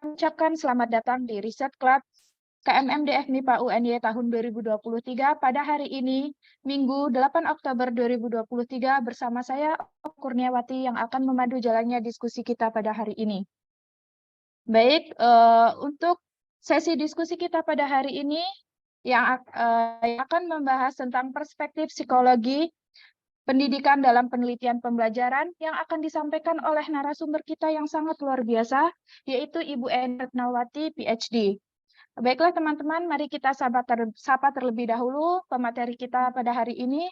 Ucapkan selamat datang di Riset Club KMMDF MIPA UNY tahun 2023 pada hari ini, Minggu 8 Oktober 2023 bersama saya, Kurniawati, yang akan memandu jalannya diskusi kita pada hari ini. Baik, untuk sesi diskusi kita pada hari ini yang akan membahas tentang perspektif psikologi pendidikan dalam penelitian pembelajaran yang akan disampaikan oleh narasumber kita yang sangat luar biasa, yaitu Ibu Enda Retnawati, PhD. Baiklah teman-teman, mari kita sapa terlebih dahulu pemateri kita pada hari ini.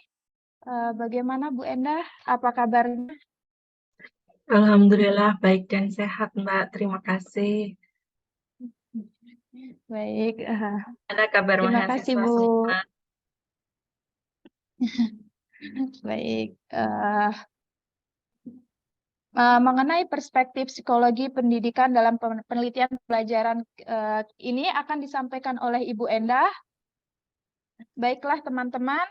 Bagaimana Bu Enda? Apa kabarnya? Alhamdulillah baik dan sehat, Mbak. Terima kasih. Baik, Ada kabar terima kasih mahasiswa Bu. semua? Baik, mengenai perspektif psikologi pendidikan dalam penelitian pelajaran ini akan disampaikan oleh Ibu Endah. Baiklah teman-teman,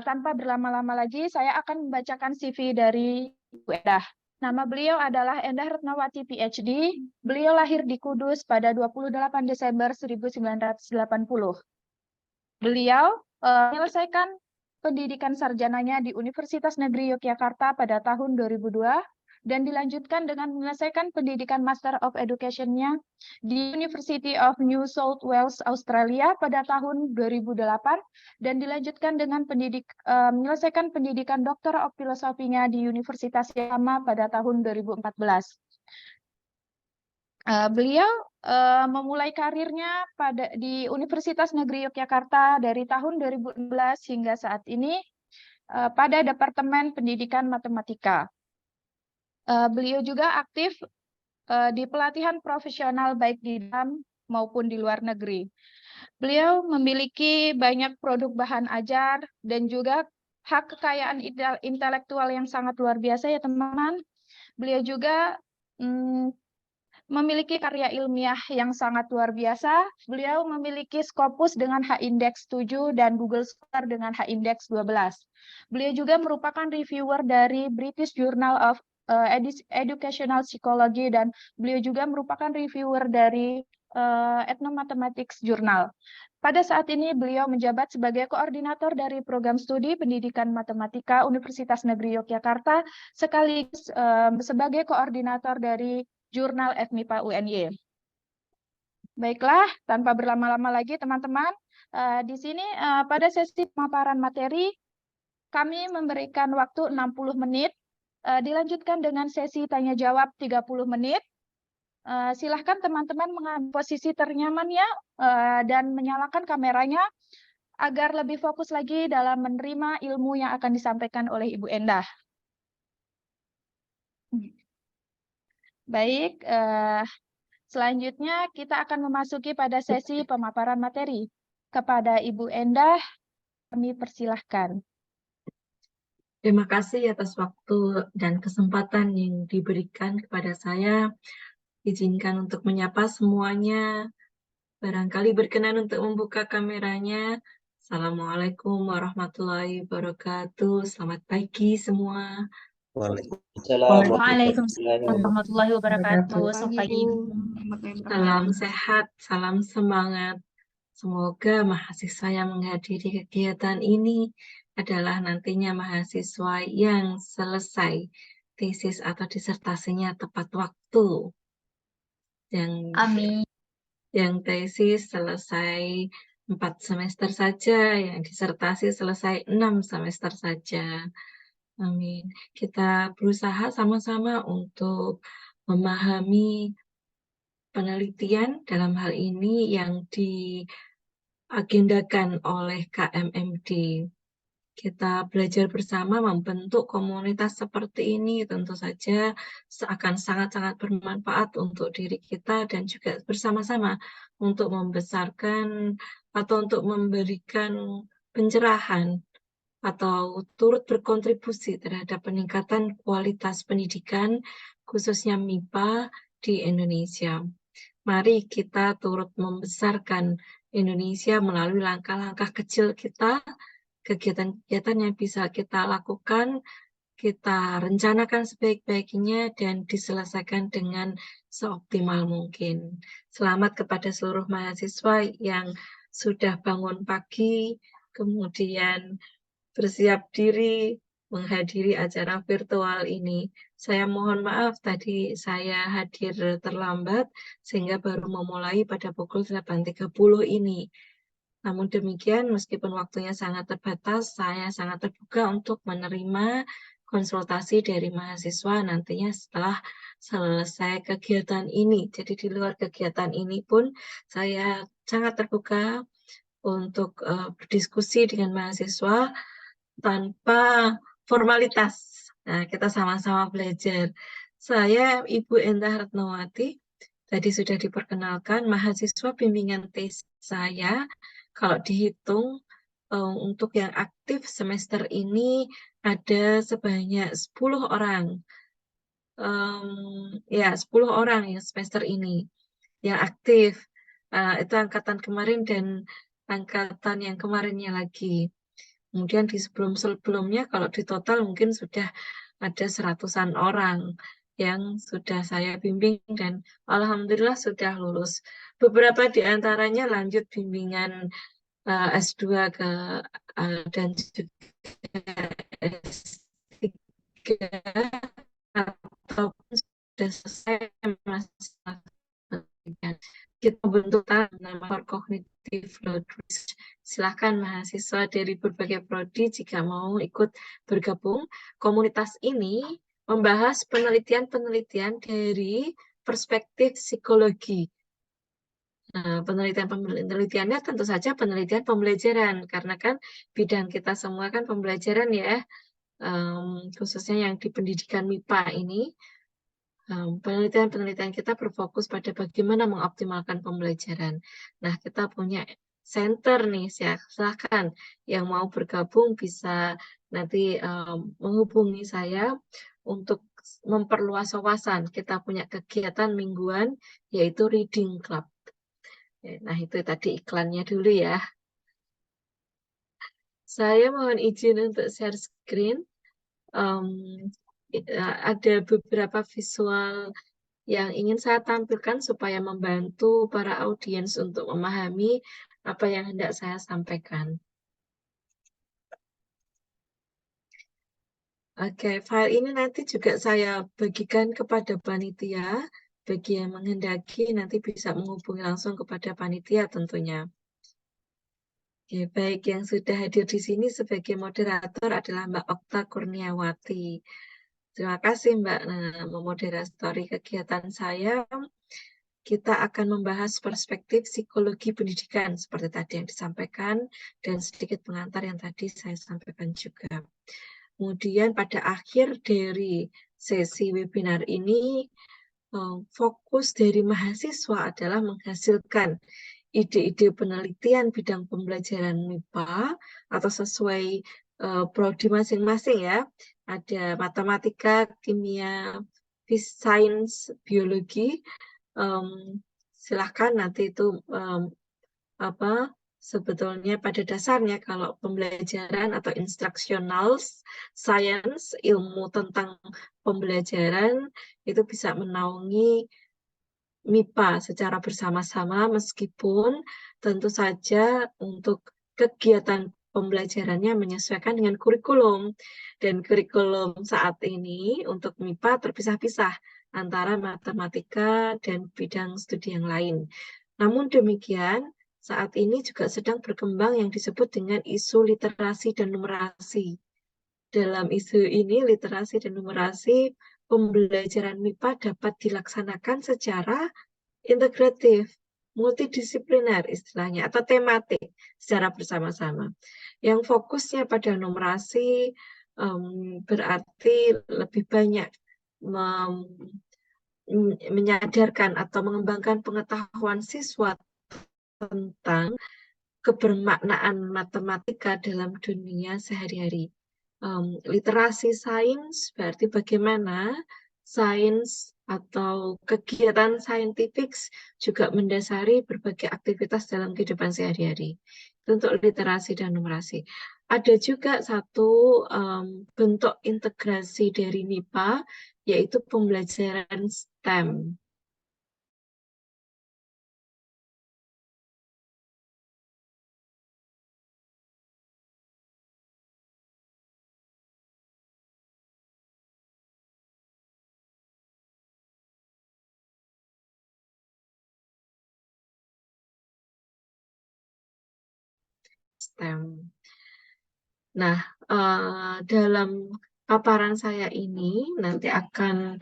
tanpa berlama-lama lagi, saya akan membacakan CV dari Ibu Endah. Nama beliau adalah Endah Retnawati, PhD. Beliau lahir di Kudus pada 28 Desember 1980. Beliau menyelesaikan pendidikan sarjananya di Universitas Negeri Yogyakarta pada tahun 2002 dan dilanjutkan dengan menyelesaikan pendidikan Master of Education-nya di University of New South Wales, Australia pada tahun 2008 dan dilanjutkan dengan menyelesaikan pendidikan Doctor of Philosophy-nya di Universitas yang sama pada tahun 2014. Beliau memulai karirnya di Universitas Negeri Yogyakarta dari tahun 2016 hingga saat ini pada Departemen Pendidikan Matematika. Beliau juga aktif di pelatihan profesional baik di dalam maupun di luar negeri. Beliau memiliki banyak produk bahan ajar dan juga hak kekayaan intelektual yang sangat luar biasa ya teman-teman. Beliau juga memiliki karya ilmiah yang sangat luar biasa. Beliau memiliki Scopus dengan H-index 7 dan Google Scholar dengan H-index 12. Beliau juga merupakan reviewer dari British Journal of Educational Psychology dan beliau juga merupakan reviewer dari Ethnomathematics Journal. Pada saat ini beliau menjabat sebagai koordinator dari program studi pendidikan matematika Universitas Negeri Yogyakarta sekaligus sebagai koordinator dari Jurnal FMIPA UNY. Baiklah, tanpa berlama-lama lagi teman-teman, di sini pada sesi pemaparan materi kami memberikan waktu 60 menit, dilanjutkan dengan sesi tanya jawab 30 menit. Silahkan teman-teman mengambil posisi ternyamannya dan menyalakan kameranya agar lebih fokus lagi dalam menerima ilmu yang akan disampaikan oleh Ibu Endah. Baik, selanjutnya kita akan memasuki pada sesi pemaparan materi. Kepada Ibu Endah, kami persilahkan. Terima kasih atas waktu dan kesempatan yang diberikan kepada saya. Izinkan untuk menyapa semuanya. Barangkali berkenan untuk membuka kameranya. Assalamualaikum warahmatullahi wabarakatuh. Selamat pagi semua. Waalaikumsalam warahmatullahi wabarakatuh. Selamat pagi. Salam sehat, salam semangat. Semoga mahasiswa yang menghadiri kegiatan ini adalah nantinya mahasiswa yang selesai tesis atau disertasinya tepat waktu. Amin. Yang tesis selesai 4 semester saja, yang disertasi selesai 6 semester saja. Amin. Kita berusaha sama-sama untuk memahami penelitian dalam hal ini yang diagendakan oleh KMMD. Kita belajar bersama membentuk komunitas seperti ini tentu saja akan sangat-sangat bermanfaat untuk diri kita dan juga bersama-sama untuk membesarkan atau untuk memberikan pencerahan atau turut berkontribusi terhadap peningkatan kualitas pendidikan khususnya MIPA di Indonesia. Mari kita turut membesarkan Indonesia melalui langkah-langkah kecil kita, kegiatan-kegiatan yang bisa kita lakukan kita rencanakan sebaik-baiknya dan diselesaikan dengan seoptimal mungkin. Selamat kepada seluruh mahasiswa yang sudah bangun pagi, kemudian bersiap diri menghadiri acara virtual ini. Saya mohon maaf tadi saya hadir terlambat sehingga baru memulai pada pukul 8.30 ini. Namun demikian, meskipun waktunya sangat terbatas, saya sangat terbuka untuk menerima konsultasi dari mahasiswa nantinya setelah selesai kegiatan ini. Jadi di luar kegiatan ini pun saya sangat terbuka untuk berdiskusi dengan mahasiswa tanpa formalitas. Nah, kita sama-sama belajar. Saya Ibu Endah Retnowati, tadi sudah diperkenalkan, mahasiswa bimbingan tes saya. Kalau dihitung, untuk yang aktif semester ini ada sebanyak 10 orang. Ya, 10 orang yang semester ini yang aktif. Itu angkatan kemarin dan angkatan yang kemarinnya lagi. Kemudian di sebelum-sebelumnya kalau di total mungkin sudah ada 100-an orang yang sudah saya bimbing dan alhamdulillah sudah lulus. Beberapa di antaranya lanjut bimbingan S2 dan juga S3 ataupun sudah selesai masalah pendidikan. Kita bentuk nama Cognitive Load Research. Silakan mahasiswa dari berbagai prodi jika mau ikut bergabung. Komunitas ini membahas penelitian-penelitian dari perspektif psikologi. Nah, penelitiannya tentu saja penelitian pembelajaran, karena kan bidang kita semua kan pembelajaran ya, khususnya yang di pendidikan MIPA ini. Penelitian-penelitian kita berfokus pada bagaimana mengoptimalkan pembelajaran. Nah, kita punya center nih, silahkan yang mau bergabung bisa nanti menghubungi saya untuk memperluas wawasan. Kita punya kegiatan mingguan yaitu Reading Club. Nah, itu tadi iklannya dulu ya. Saya mohon izin untuk share screen. Ada beberapa visual yang ingin saya tampilkan supaya membantu para audiens untuk memahami apa yang hendak saya sampaikan. Oke, file ini nanti juga saya bagikan kepada panitia. Bagi yang menghendaki nanti bisa menghubungi langsung kepada panitia tentunya. Oke, baik, yang sudah hadir di sini sebagai moderator adalah Mbak Okta Kurniawati. Terima kasih Mbak memoderatori kegiatan saya. Kita akan membahas perspektif psikologi pendidikan seperti tadi yang disampaikan dan sedikit pengantar yang tadi saya sampaikan juga. Kemudian pada akhir dari sesi webinar ini, fokus dari mahasiswa adalah menghasilkan ide-ide penelitian bidang pembelajaran MIPA atau sesuai prodi masing-masing ya. Ada matematika, kimia, sains, biologi. Silahkan nanti itu sebetulnya pada dasarnya kalau pembelajaran atau instructional science, ilmu tentang pembelajaran itu bisa menaungi MIPA secara bersama-sama meskipun tentu saja untuk kegiatan pembelajarannya menyesuaikan dengan kurikulum. Dan kurikulum saat ini untuk MIPA terpisah-pisah antara matematika dan bidang studi yang lain. Namun demikian, saat ini juga sedang berkembang yang disebut dengan isu literasi dan numerasi. Dalam isu ini, literasi dan numerasi, pembelajaran MIPA dapat dilaksanakan secara integratif, multidisipliner istilahnya, atau tematik secara bersama-sama. Yang fokusnya pada numerasi berarti lebih banyak menyadarkan atau mengembangkan pengetahuan siswa tentang kebermaknaan matematika dalam dunia sehari-hari. Literasi sains berarti bagaimana sains atau kegiatan saintifik juga mendasari berbagai aktivitas dalam kehidupan sehari-hari. Itu untuk literasi dan numerasi. ada juga satu bentuk integrasi dari MIPA, yaitu pembelajaran STEM. STEM. Nah, dalam paparan saya ini nanti akan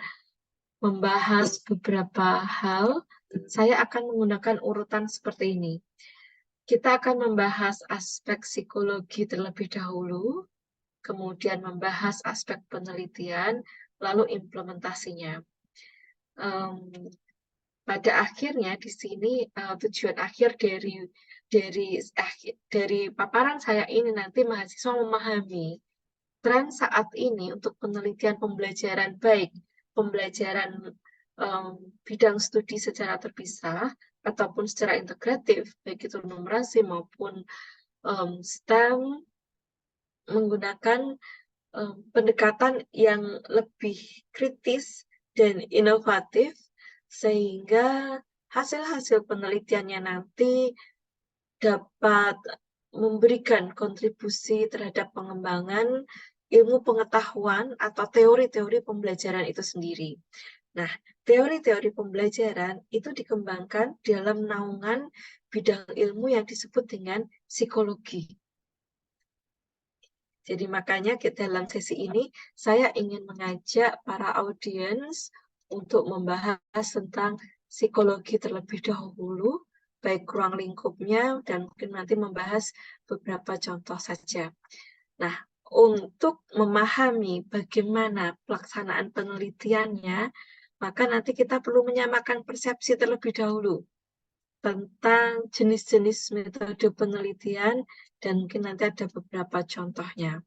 membahas beberapa hal. Saya akan menggunakan urutan seperti ini. Kita akan membahas aspek psikologi terlebih dahulu, kemudian membahas aspek penelitian, lalu implementasinya. Pada akhirnya di sini tujuan akhir dari paparan saya ini nanti mahasiswa memahami tren saat ini untuk penelitian pembelajaran, baik pembelajaran bidang studi secara terpisah ataupun secara integratif, baik itu numerasi maupun STEM, menggunakan pendekatan yang lebih kritis dan inovatif, sehingga hasil-hasil penelitiannya nanti dapat memberikan kontribusi terhadap pengembangan ilmu pengetahuan atau teori-teori pembelajaran itu sendiri. Nah, teori-teori pembelajaran itu dikembangkan dalam naungan bidang ilmu yang disebut dengan psikologi. Jadi makanya dalam sesi ini saya ingin mengajak para audiens untuk membahas tentang psikologi terlebih dahulu, baik ruang lingkupnya dan mungkin nanti membahas beberapa contoh saja. Nah, untuk memahami bagaimana pelaksanaan penelitiannya, maka nanti kita perlu menyamakan persepsi terlebih dahulu tentang jenis-jenis metode penelitian, dan mungkin nanti ada beberapa contohnya.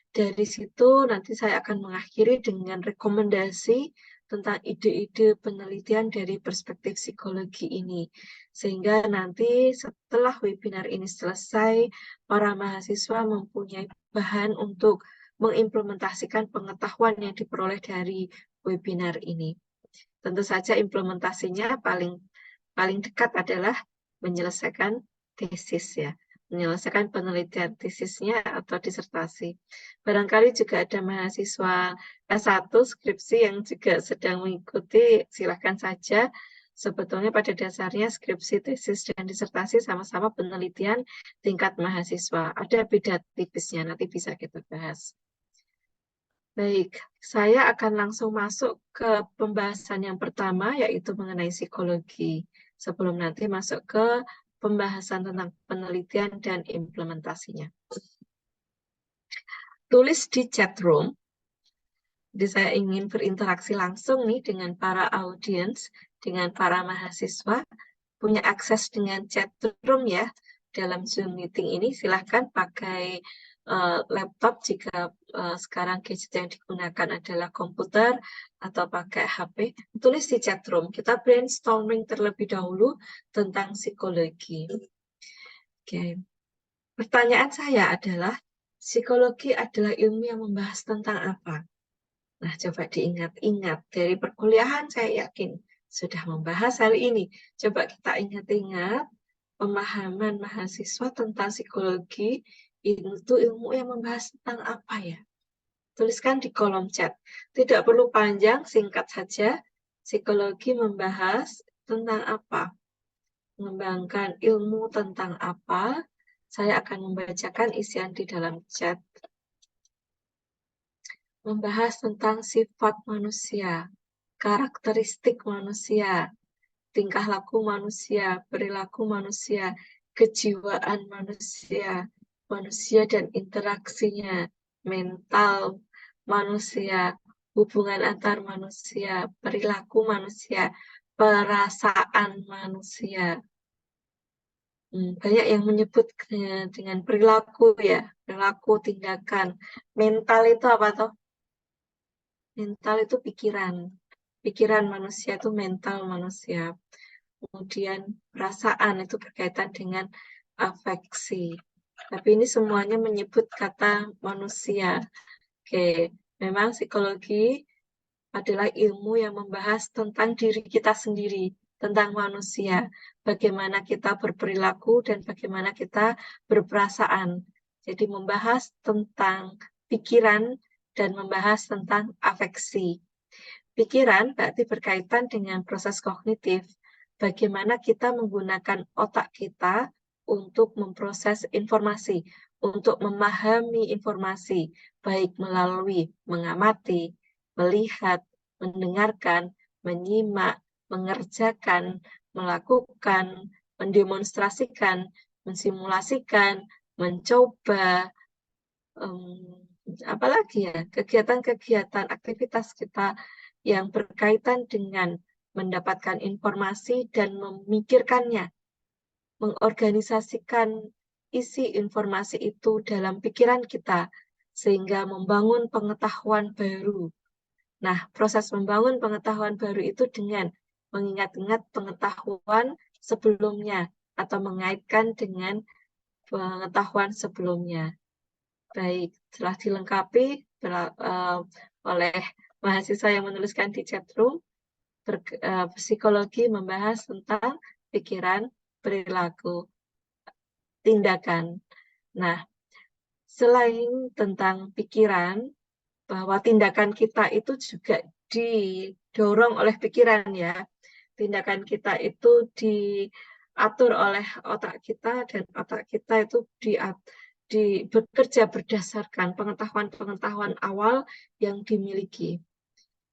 Dari situ nanti saya akan mengakhiri dengan rekomendasi tentang ide-ide penelitian dari perspektif psikologi ini. Sehingga nanti setelah webinar ini selesai, para mahasiswa mempunyai bahan untuk mengimplementasikan pengetahuan yang diperoleh dari webinar ini. Tentu saja implementasinya paling dekat adalah menyelesaikan tesis ya, menyelesaikan penelitian tesisnya atau disertasi. Barangkali juga ada mahasiswa S1 skripsi yang juga sedang mengikuti, silakan saja. Sebetulnya pada dasarnya skripsi, tesis, dan disertasi sama-sama penelitian tingkat mahasiswa. Ada beda tipisnya, nanti bisa kita bahas. Baik, saya akan langsung masuk ke pembahasan yang pertama, yaitu mengenai psikologi. Sebelum nanti masuk ke pembahasan tentang penelitian dan implementasinya. Tulis di chat room. Jadi saya ingin berinteraksi langsung nih dengan para audiens, dengan para mahasiswa, punya akses dengan chat room ya. Dalam Zoom meeting ini silahkan pakai laptop jika sekarang gadget yang digunakan adalah komputer atau pakai HP, tulis di chat room. Kita brainstorming terlebih dahulu tentang psikologi. Oke. Pertanyaan saya adalah, psikologi adalah ilmu yang membahas tentang apa? Nah, coba diingat-ingat. Dari perkuliahan saya yakin sudah membahas hal ini. Coba kita ingat-ingat pemahaman mahasiswa tentang psikologi itu ilmu yang membahas tentang apa ya? Tuliskan di kolom chat. Tidak perlu panjang, singkat saja. Psikologi membahas tentang apa? Mengembangkan ilmu tentang apa? Saya akan membacakan isian di dalam chat. Membahas tentang sifat manusia, karakteristik manusia, tingkah laku manusia, perilaku manusia, kejiwaan manusia, manusia dan interaksinya, mental manusia, hubungan antar manusia, perilaku manusia, perasaan manusia. Banyak yang menyebut dengan perilaku ya, perilaku, tindakan. Mental itu apa toh? Mental itu pikiran. Pikiran manusia itu mental manusia. Kemudian perasaan itu berkaitan dengan afeksi. Tapi ini semuanya menyebut kata manusia. Oke, memang psikologi adalah ilmu yang membahas tentang diri kita sendiri, tentang manusia, bagaimana kita berperilaku dan bagaimana kita berperasaan. Jadi membahas tentang pikiran dan membahas tentang afeksi. Pikiran berarti berkaitan dengan proses kognitif, bagaimana kita menggunakan otak kita untuk memproses informasi, untuk memahami informasi, baik melalui mengamati, melihat, mendengarkan, menyimak, mengerjakan, melakukan, mendemonstrasikan, mensimulasikan, mencoba, apalagi ya, kegiatan-kegiatan aktivitas kita yang berkaitan dengan mendapatkan informasi dan memikirkannya, mengorganisasikan isi informasi itu dalam pikiran kita, sehingga membangun pengetahuan baru. Nah, proses membangun pengetahuan baru itu dengan mengingat-ingat pengetahuan sebelumnya atau mengaitkan dengan pengetahuan sebelumnya. Baik, telah dilengkapi oleh mahasiswa yang menuliskan di chatroom, psikologi membahas tentang pikiran, perilaku, tindakan. Nah, selain tentang pikiran, bahwa tindakan kita itu juga didorong oleh pikiran ya. Tindakan kita itu diatur oleh otak kita dan otak kita itu bekerja berdasarkan pengetahuan-pengetahuan awal yang dimiliki.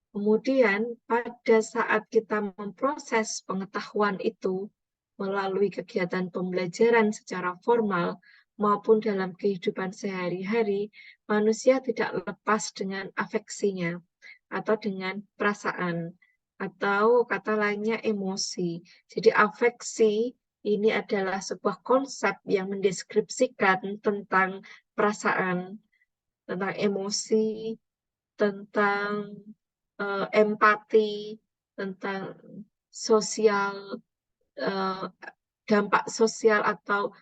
Kemudian pada saat kita memproses pengetahuan itu melalui kegiatan pembelajaran secara formal maupun dalam kehidupan sehari-hari, manusia tidak lepas dengan afeksinya atau dengan perasaan atau kata lainnya emosi. Jadi afeksi ini adalah sebuah konsep yang mendeskripsikan tentang perasaan, tentang emosi, tentang empati, tentang sosial, dampak sosial atau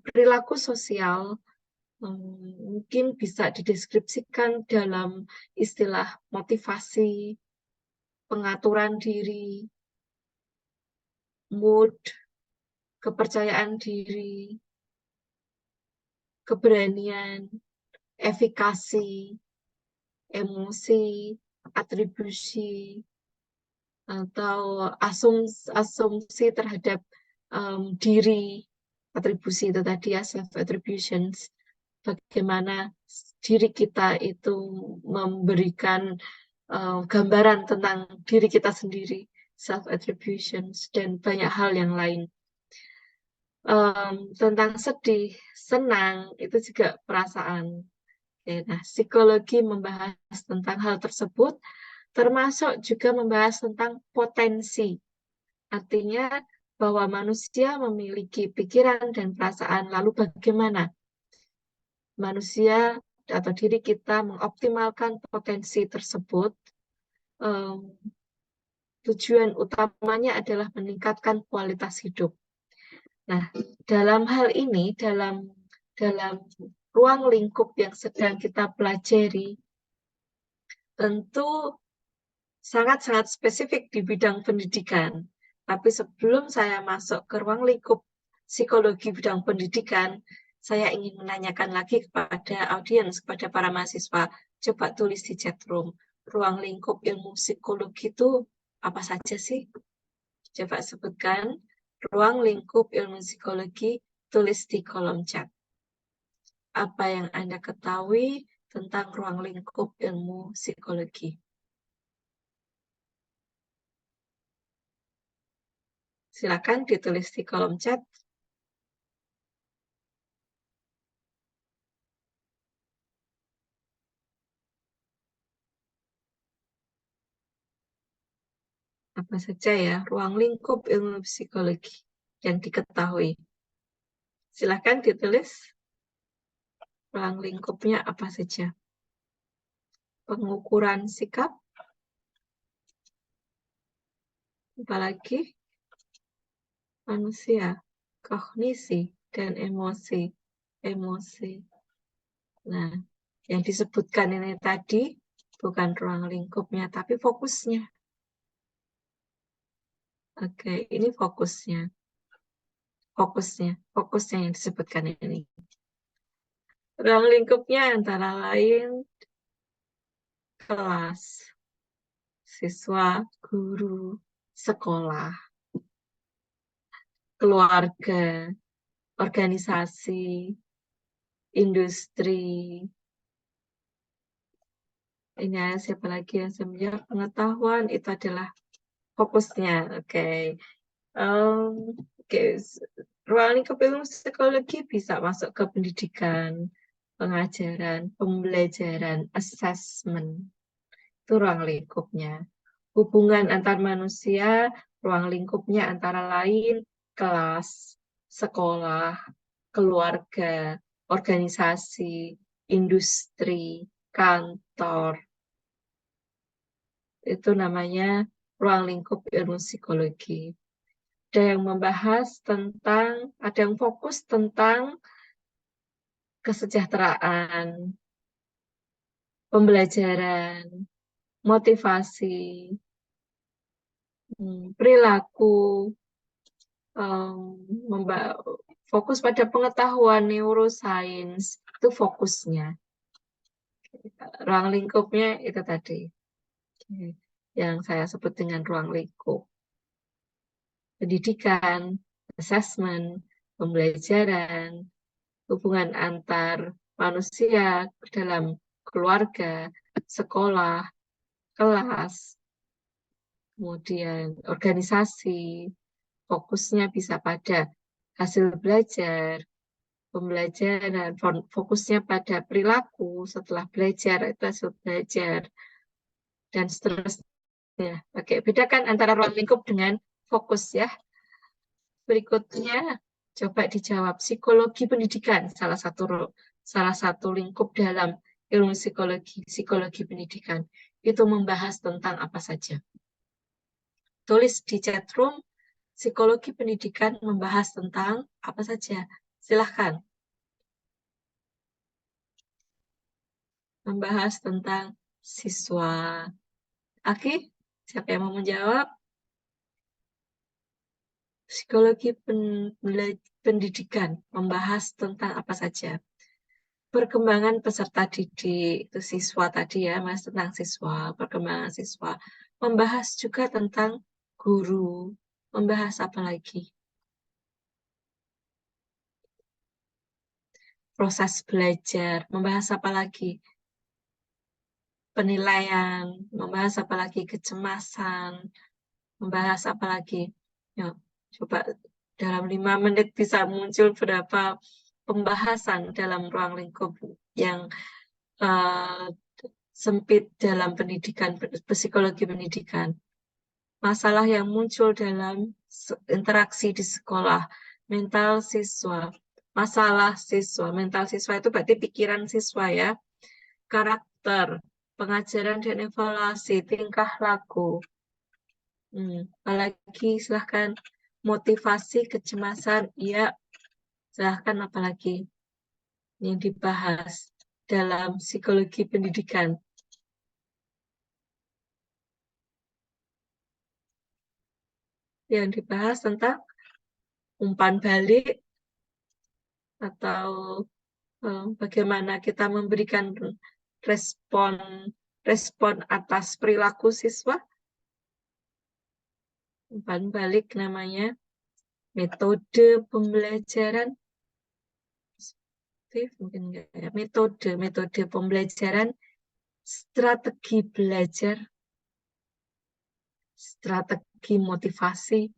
perilaku sosial, mungkin bisa dideskripsikan dalam istilah motivasi, pengaturan diri, mood, kepercayaan diri, keberanian, efikasi, emosi, atribusi, atau asumsi terhadap diri, atribusi itu tadi ya, self attributions, bagaimana diri kita itu memberikan gambaran tentang diri kita sendiri, self attributions, dan banyak hal yang lain. Tentang sedih, senang, itu juga perasaan. Oke, nah, psikologi membahas tentang hal tersebut, termasuk juga membahas tentang potensi. Artinya bahwa manusia memiliki pikiran dan perasaan, lalu bagaimana manusia atau diri kita mengoptimalkan potensi tersebut. Tujuan utamanya adalah meningkatkan kualitas hidup. Nah, dalam hal ini, dalam ruang lingkup yang sedang kita pelajari, tentu sangat-sangat spesifik di bidang pendidikan. Tapi sebelum saya masuk ke ruang lingkup psikologi bidang pendidikan, saya ingin menanyakan lagi kepada audiens, kepada para mahasiswa. Coba tulis di chat room, ruang lingkup ilmu psikologi itu apa saja sih? Coba sebutkan ruang lingkup ilmu psikologi, tulis di kolom chat. Apa yang Anda ketahui tentang ruang lingkup ilmu psikologi? Silakan ditulis di kolom chat. Apa saja ya ruang lingkup ilmu psikologi yang diketahui? Silakan ditulis ruang lingkupnya apa saja. Pengukuran sikap, apalagi manusia. kognisi, dan emosi. Nah, yang disebutkan ini tadi bukan ruang lingkupnya, tapi fokusnya. Oke, ini fokusnya. Fokusnya yang disebutkan ini. Ruang lingkupnya antara lain kelas, siswa, guru, sekolah, keluarga, organisasi, industri. Ini siapa lagi yang sebenarnya pengetahuan itu adalah fokusnya. Oke. Ruang lingkup ilmu psikologi bisa masuk ke pendidikan, pengajaran, pembelajaran, assessment. Itu ruang lingkupnya. Hubungan antar manusia, ruang lingkupnya antara lain kelas, sekolah, keluarga, organisasi, industri, kantor. Itu namanya ruang lingkup ilmu psikologi. Ada yang membahas tentang, ada yang fokus tentang kesejahteraan, pembelajaran, motivasi, perilaku, fokus pada pengetahuan neuroscience, itu fokusnya. Ruang lingkupnya itu tadi, yang saya sebut dengan ruang lingkup. Pendidikan, assessment, pembelajaran, hubungan antar manusia dalam keluarga, sekolah, kelas, kemudian organisasi, fokusnya bisa pada hasil belajar, pembelajaran, fokusnya pada perilaku setelah belajar, itu hasil belajar, dan seterusnya. Oke, bedakan antara ruang lingkup dengan fokus ya. Berikutnya, coba dijawab psikologi pendidikan, salah satu lingkup dalam ilmu psikologi pendidikan. Itu membahas tentang apa saja. Tulis di chat room, psikologi pendidikan membahas tentang apa saja. Silahkan. Membahas tentang siswa. Oke, siapa yang mau menjawab? Psikologi pendidikan membahas tentang apa saja. Perkembangan peserta didik, itu siswa tadi ya, Mas, tentang siswa, perkembangan siswa. Membahas juga tentang guru, membahas apa lagi? Proses belajar, membahas apa lagi? Penilaian, membahas apa lagi? Kecemasan, membahas apa lagi? Ya, coba dalam 5 menit bisa muncul berapa pembahasan dalam ruang lingkup yang sempit dalam pendidikan, psikologi pendidikan. Masalah yang muncul dalam interaksi di sekolah, mental siswa, masalah siswa, mental siswa itu berarti pikiran siswa ya, karakter, pengajaran dan evaluasi, tingkah laku. Apalagi silahkan motivasi, kecemasan, ya silahkan apalagi yang dibahas dalam psikologi pendidikan. Yang dibahas tentang umpan balik atau bagaimana kita memberikan respon atas perilaku siswa. Umpan balik namanya metode pembelajaran. Mungkin enggak ya. Metode pembelajaran, strategi belajar, strategi motivasi,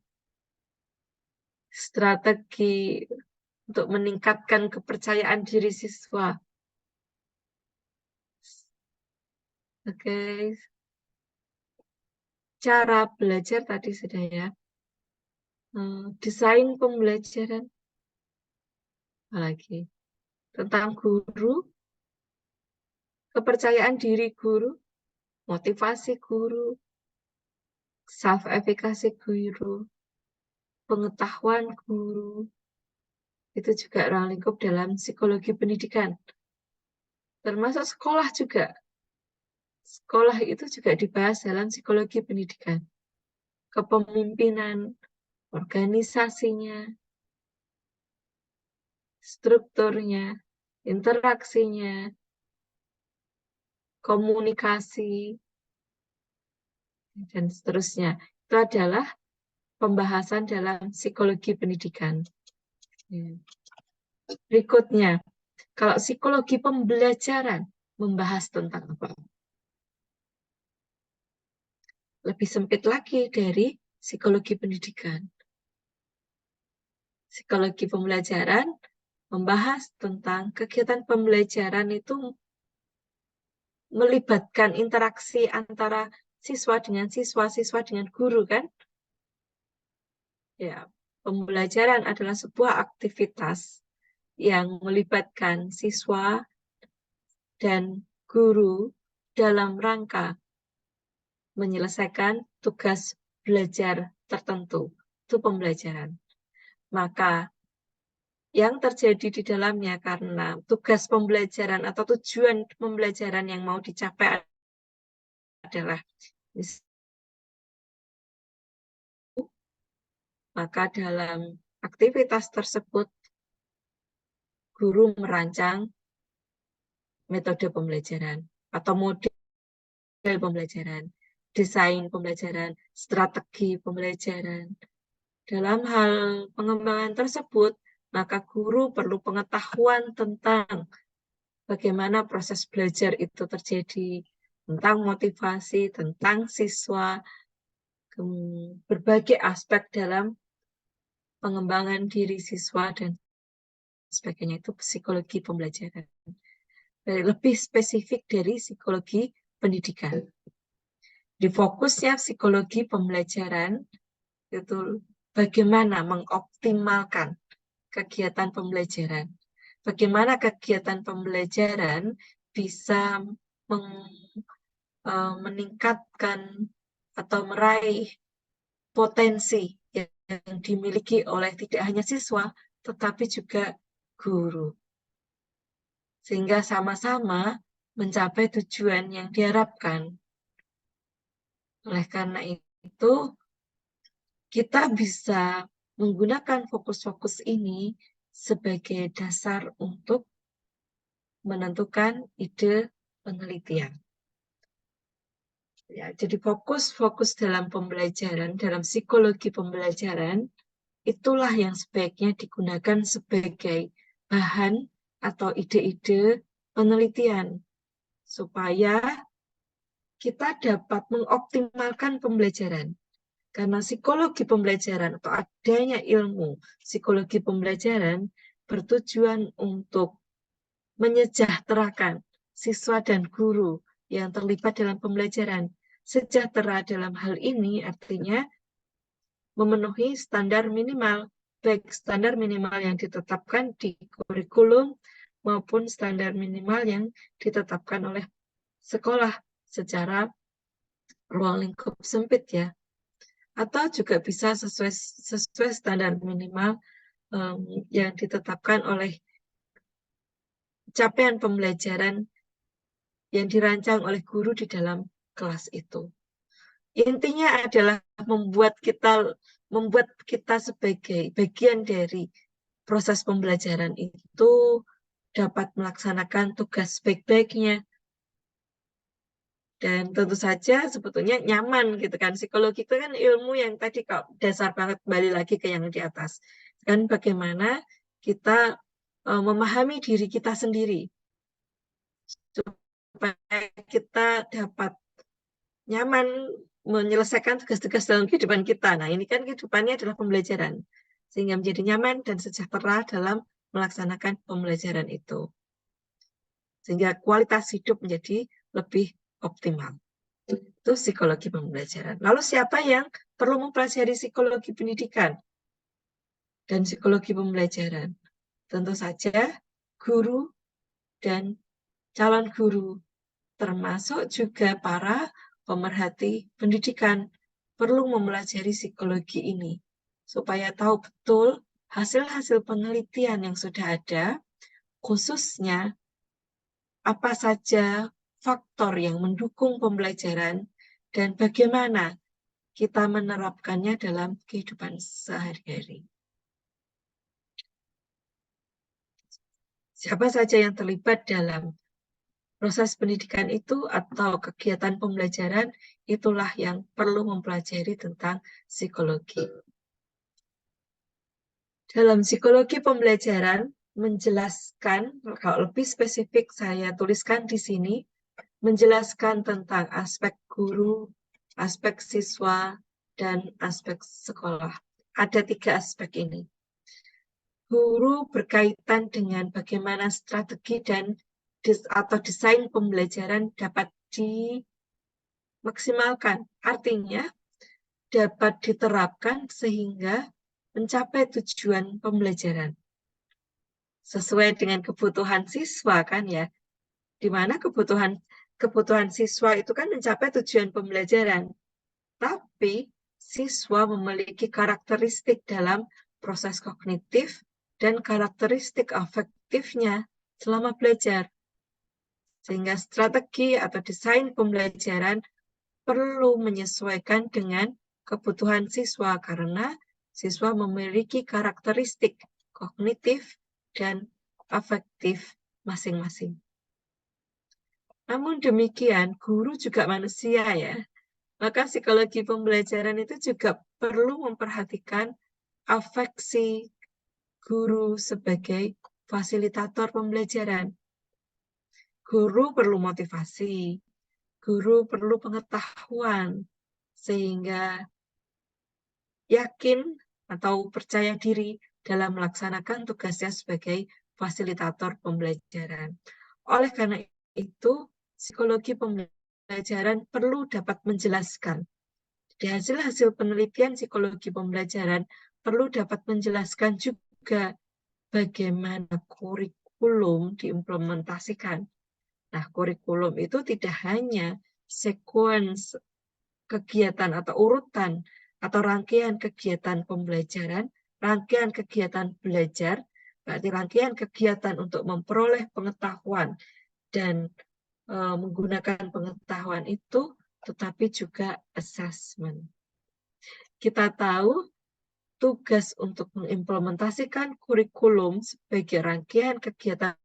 strategi untuk meningkatkan kepercayaan diri siswa. Oke. Cara belajar tadi sudah ya. Desain pembelajaran. Apalagi tentang guru, kepercayaan diri guru, motivasi guru, self-efficacy guru, pengetahuan guru, Itu juga ruang lingkup dalam psikologi pendidikan. Termasuk sekolah juga. Sekolah itu juga dibahas dalam psikologi pendidikan. Kepemimpinan, organisasinya, strukturnya, interaksinya, komunikasi, dan seterusnya. Itu adalah pembahasan dalam psikologi pendidikan. Berikutnya, kalau psikologi pembelajaran membahas tentang apa? Lebih sempit lagi dari psikologi pendidikan. Psikologi pembelajaran membahas tentang kegiatan pembelajaran itu melibatkan interaksi antara siswa dengan siswa, siswa dengan guru, kan? Ya, pembelajaran adalah sebuah aktivitas yang melibatkan siswa dan guru dalam rangka menyelesaikan tugas belajar tertentu. Itu pembelajaran. Maka yang terjadi di dalamnya karena tugas pembelajaran atau tujuan pembelajaran yang mau dicapai adalah maka dalam aktivitas tersebut guru merancang metode pembelajaran atau model pembelajaran, desain pembelajaran, strategi pembelajaran. Dalam hal pengembangan tersebut, maka guru perlu pengetahuan tentang bagaimana proses belajar itu terjadi, tentang motivasi, tentang siswa, berbagai aspek dalam pengembangan diri siswa, dan sebagainya. Itu psikologi pembelajaran. Lebih spesifik dari psikologi pendidikan. Di fokusnya psikologi pembelajaran, itu bagaimana mengoptimalkan kegiatan pembelajaran. Bagaimana kegiatan pembelajaran bisa meningkatkan atau meraih potensi yang dimiliki oleh tidak hanya siswa, tetapi juga guru. Sehingga sama-sama mencapai tujuan yang diharapkan. Oleh karena itu, kita bisa menggunakan fokus-fokus ini sebagai dasar untuk menentukan ide penelitian. Ya, jadi fokus-fokus dalam pembelajaran, dalam psikologi pembelajaran, itulah yang sebaiknya digunakan sebagai bahan atau ide-ide penelitian, supaya kita dapat mengoptimalkan pembelajaran. Karena psikologi pembelajaran atau adanya ilmu psikologi pembelajaran bertujuan untuk menyejahterakan siswa dan guru yang terlibat dalam pembelajaran. Sejahtera dalam hal ini artinya memenuhi standar minimal, baik standar minimal yang ditetapkan di kurikulum maupun standar minimal yang ditetapkan oleh sekolah secara ruang lingkup sempit, ya. Atau juga bisa sesuai standar minimal yang ditetapkan oleh capaian pembelajaran yang dirancang oleh guru di dalam kelas itu. Intinya adalah membuat kita sebagai bagian dari proses pembelajaran itu dapat melaksanakan tugas baik-baiknya. Dan tentu saja sebetulnya nyaman gitu kan. Psikologi itu kan ilmu yang tadi kalau dasar banget, kembali lagi ke yang di atas. Kan bagaimana kita memahami diri kita sendiri. Supaya kita dapat nyaman menyelesaikan tugas-tugas dalam kehidupan kita. Nah, ini kan kehidupannya adalah pembelajaran. Sehingga menjadi nyaman dan sejahtera dalam melaksanakan pembelajaran itu. Sehingga kualitas hidup menjadi lebih optimal. Itu psikologi pembelajaran. Lalu siapa yang perlu mempelajari psikologi pendidikan dan psikologi pembelajaran? Tentu saja guru dan calon guru, termasuk juga para pemerhati pendidikan, perlu mempelajari psikologi ini supaya tahu betul hasil-hasil penelitian yang sudah ada, khususnya apa saja faktor yang mendukung pembelajaran dan bagaimana kita menerapkannya dalam kehidupan sehari-hari. Siapa saja yang terlibat dalam proses pendidikan itu atau kegiatan pembelajaran, itulah yang perlu mempelajari tentang psikologi. Dalam psikologi pembelajaran menjelaskan, kalau lebih spesifik saya tuliskan di sini, menjelaskan tentang aspek guru, aspek siswa, dan aspek sekolah. Ada 3 aspek ini. Guru berkaitan dengan bagaimana strategi dan atau desain pembelajaran dapat dimaksimalkan. Artinya, dapat diterapkan sehingga mencapai tujuan pembelajaran. Sesuai dengan kebutuhan siswa kan ya, di mana kebutuhan siswa itu kan mencapai tujuan pembelajaran. Tapi siswa memiliki karakteristik dalam proses kognitif dan karakteristik afektifnya selama belajar. Sehingga strategi atau desain pembelajaran perlu menyesuaikan dengan kebutuhan siswa karena siswa memiliki karakteristik kognitif dan afektif masing-masing. Namun demikian, guru juga manusia ya. Maka psikologi pembelajaran itu juga perlu memperhatikan afeksi guru sebagai fasilitator pembelajaran. Guru perlu motivasi, guru perlu pengetahuan, sehingga yakin atau percaya diri dalam melaksanakan tugasnya sebagai fasilitator pembelajaran. Oleh karena itu, psikologi pembelajaran perlu dapat menjelaskan. Di hasil-hasil penelitian psikologi pembelajaran perlu dapat menjelaskan juga bagaimana kurikulum diimplementasikan. Nah, kurikulum itu tidak hanya sequence kegiatan atau urutan atau rangkaian kegiatan pembelajaran, rangkaian kegiatan belajar, berarti rangkaian kegiatan untuk memperoleh pengetahuan dan menggunakan pengetahuan itu, tetapi juga assessment. Kita tahu tugas untuk mengimplementasikan kurikulum sebagai rangkaian kegiatan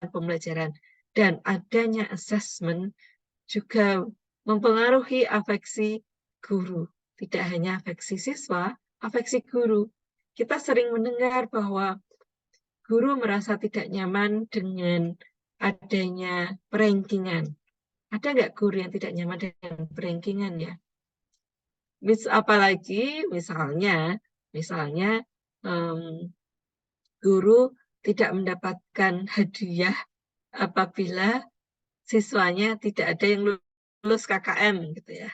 pembelajaran dan adanya assessment juga mempengaruhi afeksi guru. Tidak hanya afeksi siswa, afeksi guru. Kita sering mendengar bahwa guru merasa tidak nyaman dengan adanya perankingan. Ada nggak guru yang tidak nyaman dengan perankingan ya? Apalagi misalnya guru tidak mendapatkan hadiah apabila siswanya tidak ada yang lulus KKM gitu ya.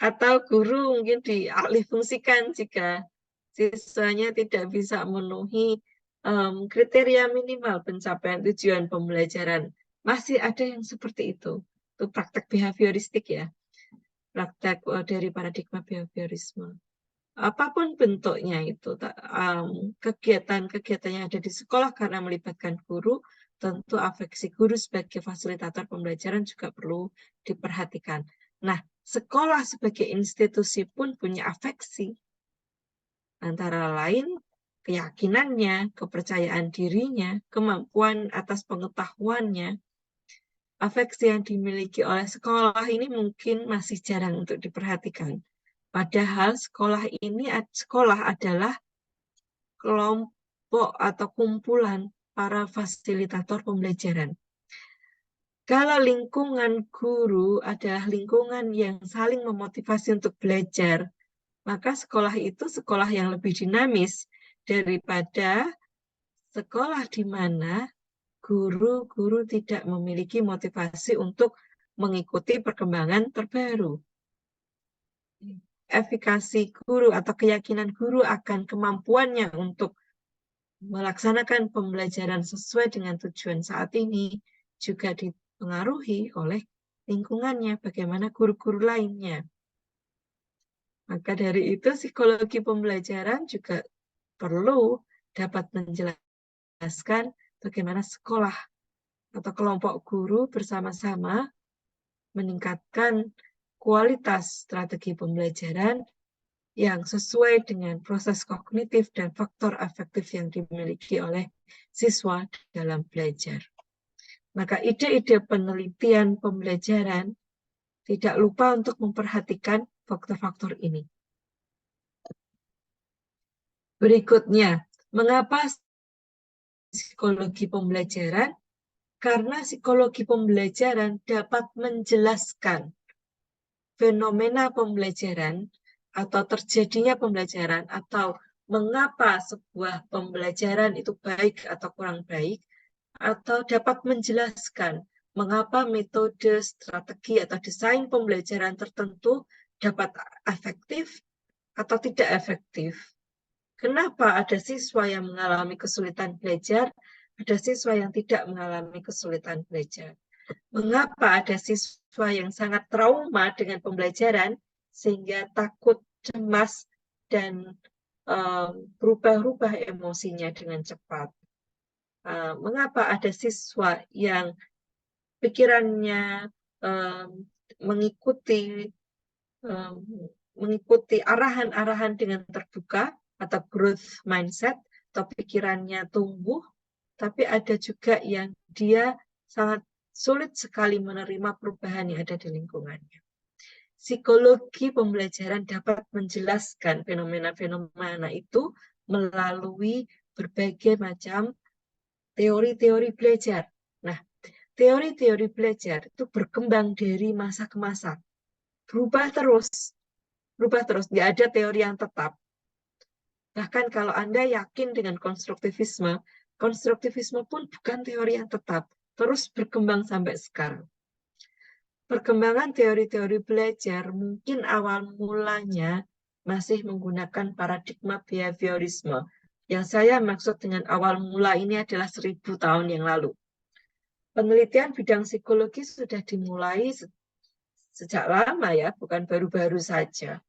Atau guru mungkin dialihfungsikan jika siswanya tidak bisa memenuhi kriteria minimal pencapaian tujuan pembelajaran. Masih ada yang seperti itu. Itu praktek behavioristik ya. Praktek dari paradigma behaviorisme. Apapun bentuknya itu, kegiatan-kegiatan yang ada di sekolah karena melibatkan guru, tentu afeksi guru sebagai fasilitator pembelajaran juga perlu diperhatikan. Nah, sekolah sebagai institusi pun punya afeksi. Antara lain, keyakinannya, kepercayaan dirinya, kemampuan atas pengetahuannya. Afeksi yang dimiliki oleh sekolah ini mungkin masih jarang untuk diperhatikan. Padahal sekolah adalah kelompok atau kumpulan para fasilitator pembelajaran. Kalau lingkungan guru adalah lingkungan yang saling memotivasi untuk belajar, maka sekolah itu sekolah yang lebih dinamis daripada sekolah di mana guru-guru tidak memiliki motivasi untuk mengikuti perkembangan terbaru. Efikasi guru atau keyakinan guru akan kemampuannya untuk melaksanakan pembelajaran sesuai dengan tujuan saat ini juga dipengaruhi oleh lingkungannya, bagaimana guru-guru lainnya. Maka dari itu psikologi pembelajaran juga perlu dapat menjelaskan bagaimana sekolah atau kelompok guru bersama-sama meningkatkan kualitas strategi pembelajaran yang sesuai dengan proses kognitif dan faktor afektif yang dimiliki oleh siswa dalam belajar. Maka ide-ide penelitian pembelajaran tidak lupa untuk memperhatikan faktor-faktor ini. Berikutnya, mengapa psikologi pembelajaran? Karena psikologi pembelajaran dapat menjelaskan fenomena pembelajaran atau terjadinya pembelajaran atau mengapa sebuah pembelajaran itu baik atau kurang baik, atau dapat menjelaskan mengapa metode, strategi, atau desain pembelajaran tertentu dapat efektif atau tidak efektif. Kenapa ada siswa yang mengalami kesulitan belajar, ada siswa yang tidak mengalami kesulitan belajar. Mengapa ada siswa yang sangat trauma dengan pembelajaran, sehingga takut, cemas, dan berubah-ubah emosinya dengan cepat. Mengapa ada siswa yang pikirannya mengikuti arahan-arahan dengan terbuka atau growth mindset, atau pikirannya tumbuh, tapi ada juga yang dia sangat sulit sekali menerima perubahan yang ada di lingkungannya. Psikologi pembelajaran dapat menjelaskan fenomena-fenomena itu melalui berbagai macam teori-teori belajar. Nah, teori-teori belajar itu berkembang dari masa ke masa. Berubah terus, nggak ada teori yang tetap. Bahkan kalau Anda yakin dengan konstruktivisme pun bukan teori yang tetap, terus berkembang sampai sekarang. Perkembangan teori-teori belajar mungkin awal mulanya masih menggunakan paradigma behaviorisme. Yang saya maksud dengan awal mula ini adalah 1000 tahun yang lalu. Penelitian bidang psikologi sudah dimulai sejak lama ya, bukan baru-baru saja.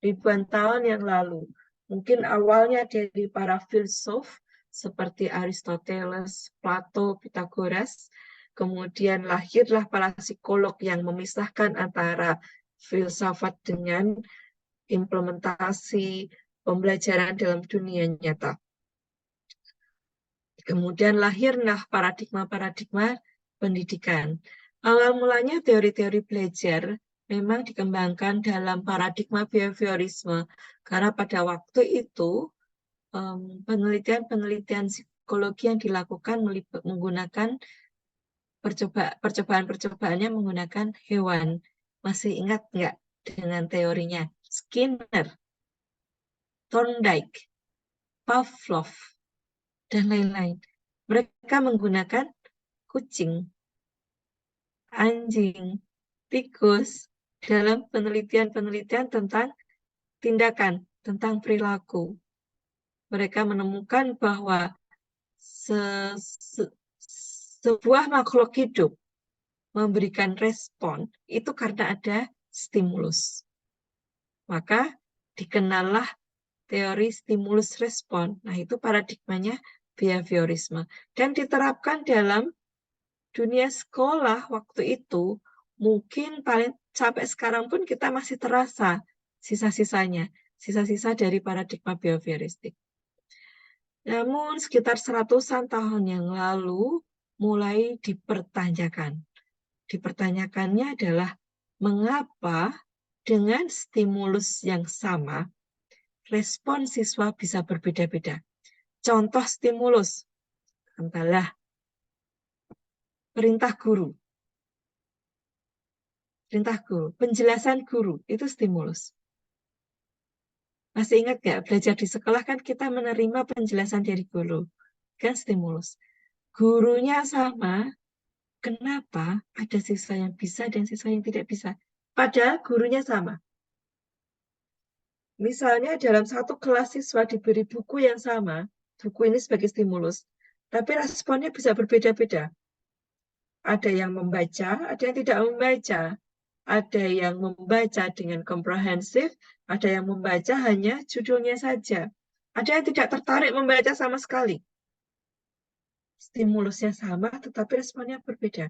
Ribuan tahun yang lalu. Mungkin awalnya dari para filsuf seperti Aristoteles, Plato, Pythagoras. Kemudian lahirlah para psikolog yang memisahkan antara filsafat dengan implementasi pembelajaran dalam dunia nyata. Kemudian lahirlah paradigma-paradigma pendidikan. Awal mulanya teori-teori belajar memang dikembangkan dalam paradigma behaviorisme, karena pada waktu itu penelitian-penelitian psikologi yang dilakukan menggunakan percobaan-percobaannya menggunakan hewan. Masih ingat nggak dengan teorinya? Skinner, Thorndike, Pavlov, dan lain-lain. Mereka menggunakan kucing, anjing, tikus dalam penelitian-penelitian tentang tindakan, tentang perilaku. Mereka menemukan bahwa sebuah makhluk hidup memberikan respon itu karena ada stimulus. Maka dikenallah teori stimulus respon. Nah, itu paradigmanya behaviorisme. Dan diterapkan dalam dunia sekolah waktu itu, mungkin paling sampai sekarang pun kita masih terasa sisa-sisanya, sisa-sisa dari paradigma behavioristik. Namun sekitar 100-an tahun yang lalu mulai dipertanyakan. Dipertanyakannya adalah mengapa dengan stimulus yang sama, respon siswa bisa berbeda-beda. Contoh stimulus adalah perintah guru. Penjelasan guru, itu stimulus. Masih ingat nggak, belajar di sekolah kan kita menerima penjelasan dari guru. Kan stimulus. Gurunya sama, kenapa ada siswa yang bisa dan siswa yang tidak bisa? Padahal gurunya sama. Misalnya dalam satu kelas siswa diberi buku yang sama, buku ini sebagai stimulus, tapi responnya bisa berbeda-beda. Ada yang membaca, ada yang tidak membaca. Ada yang membaca dengan komprehensif, ada yang membaca hanya judulnya saja. Ada yang tidak tertarik membaca sama sekali. Stimulusnya sama, tetapi responnya berbeda.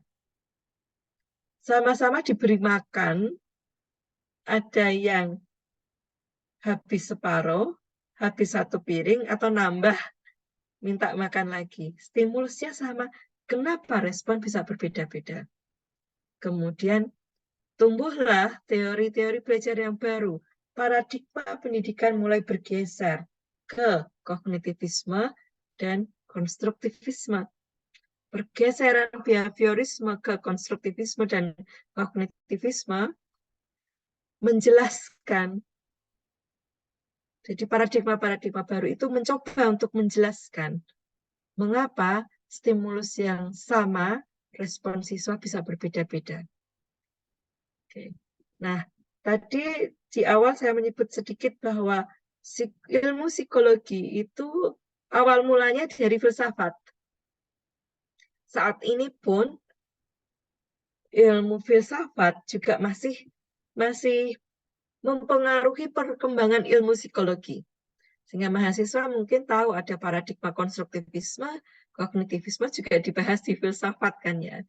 Sama-sama diberi makan, ada yang habis separuh, habis 1 piring, atau nambah, minta makan lagi. Stimulusnya sama. Kenapa respon bisa berbeda-beda? Kemudian tumbuhlah teori-teori belajar yang baru. Paradigma pendidikan mulai bergeser ke kognitivisme dan konstruktivisme. Pergeseran behaviorisme ke konstruktivisme dan kognitivisme menjelaskan. Jadi paradigma-paradigma baru itu mencoba untuk menjelaskan mengapa stimulus yang sama, respon siswa bisa berbeda-beda. Oke. Nah, tadi di awal saya menyebut sedikit bahwa ilmu psikologi itu awal mulanya dari filsafat. Saat ini pun ilmu filsafat juga masih mempengaruhi perkembangan ilmu psikologi. Sehingga mahasiswa mungkin tahu ada paradigma konstruktivisme, kognitivisme juga dibahas di filsafat kan ya.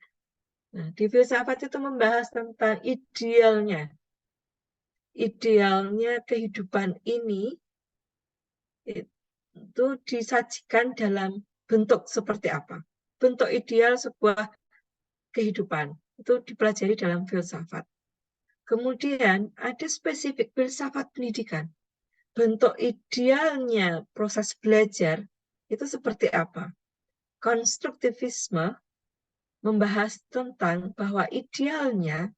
Nah, di filsafat itu membahas tentang idealnya kehidupan ini itu disajikan dalam bentuk seperti apa. Bentuk ideal sebuah kehidupan itu dipelajari dalam filsafat. Kemudian ada spesifik filsafat pendidikan. Bentuk idealnya proses belajar itu seperti apa? Konstruktivisme membahas tentang bahwa idealnya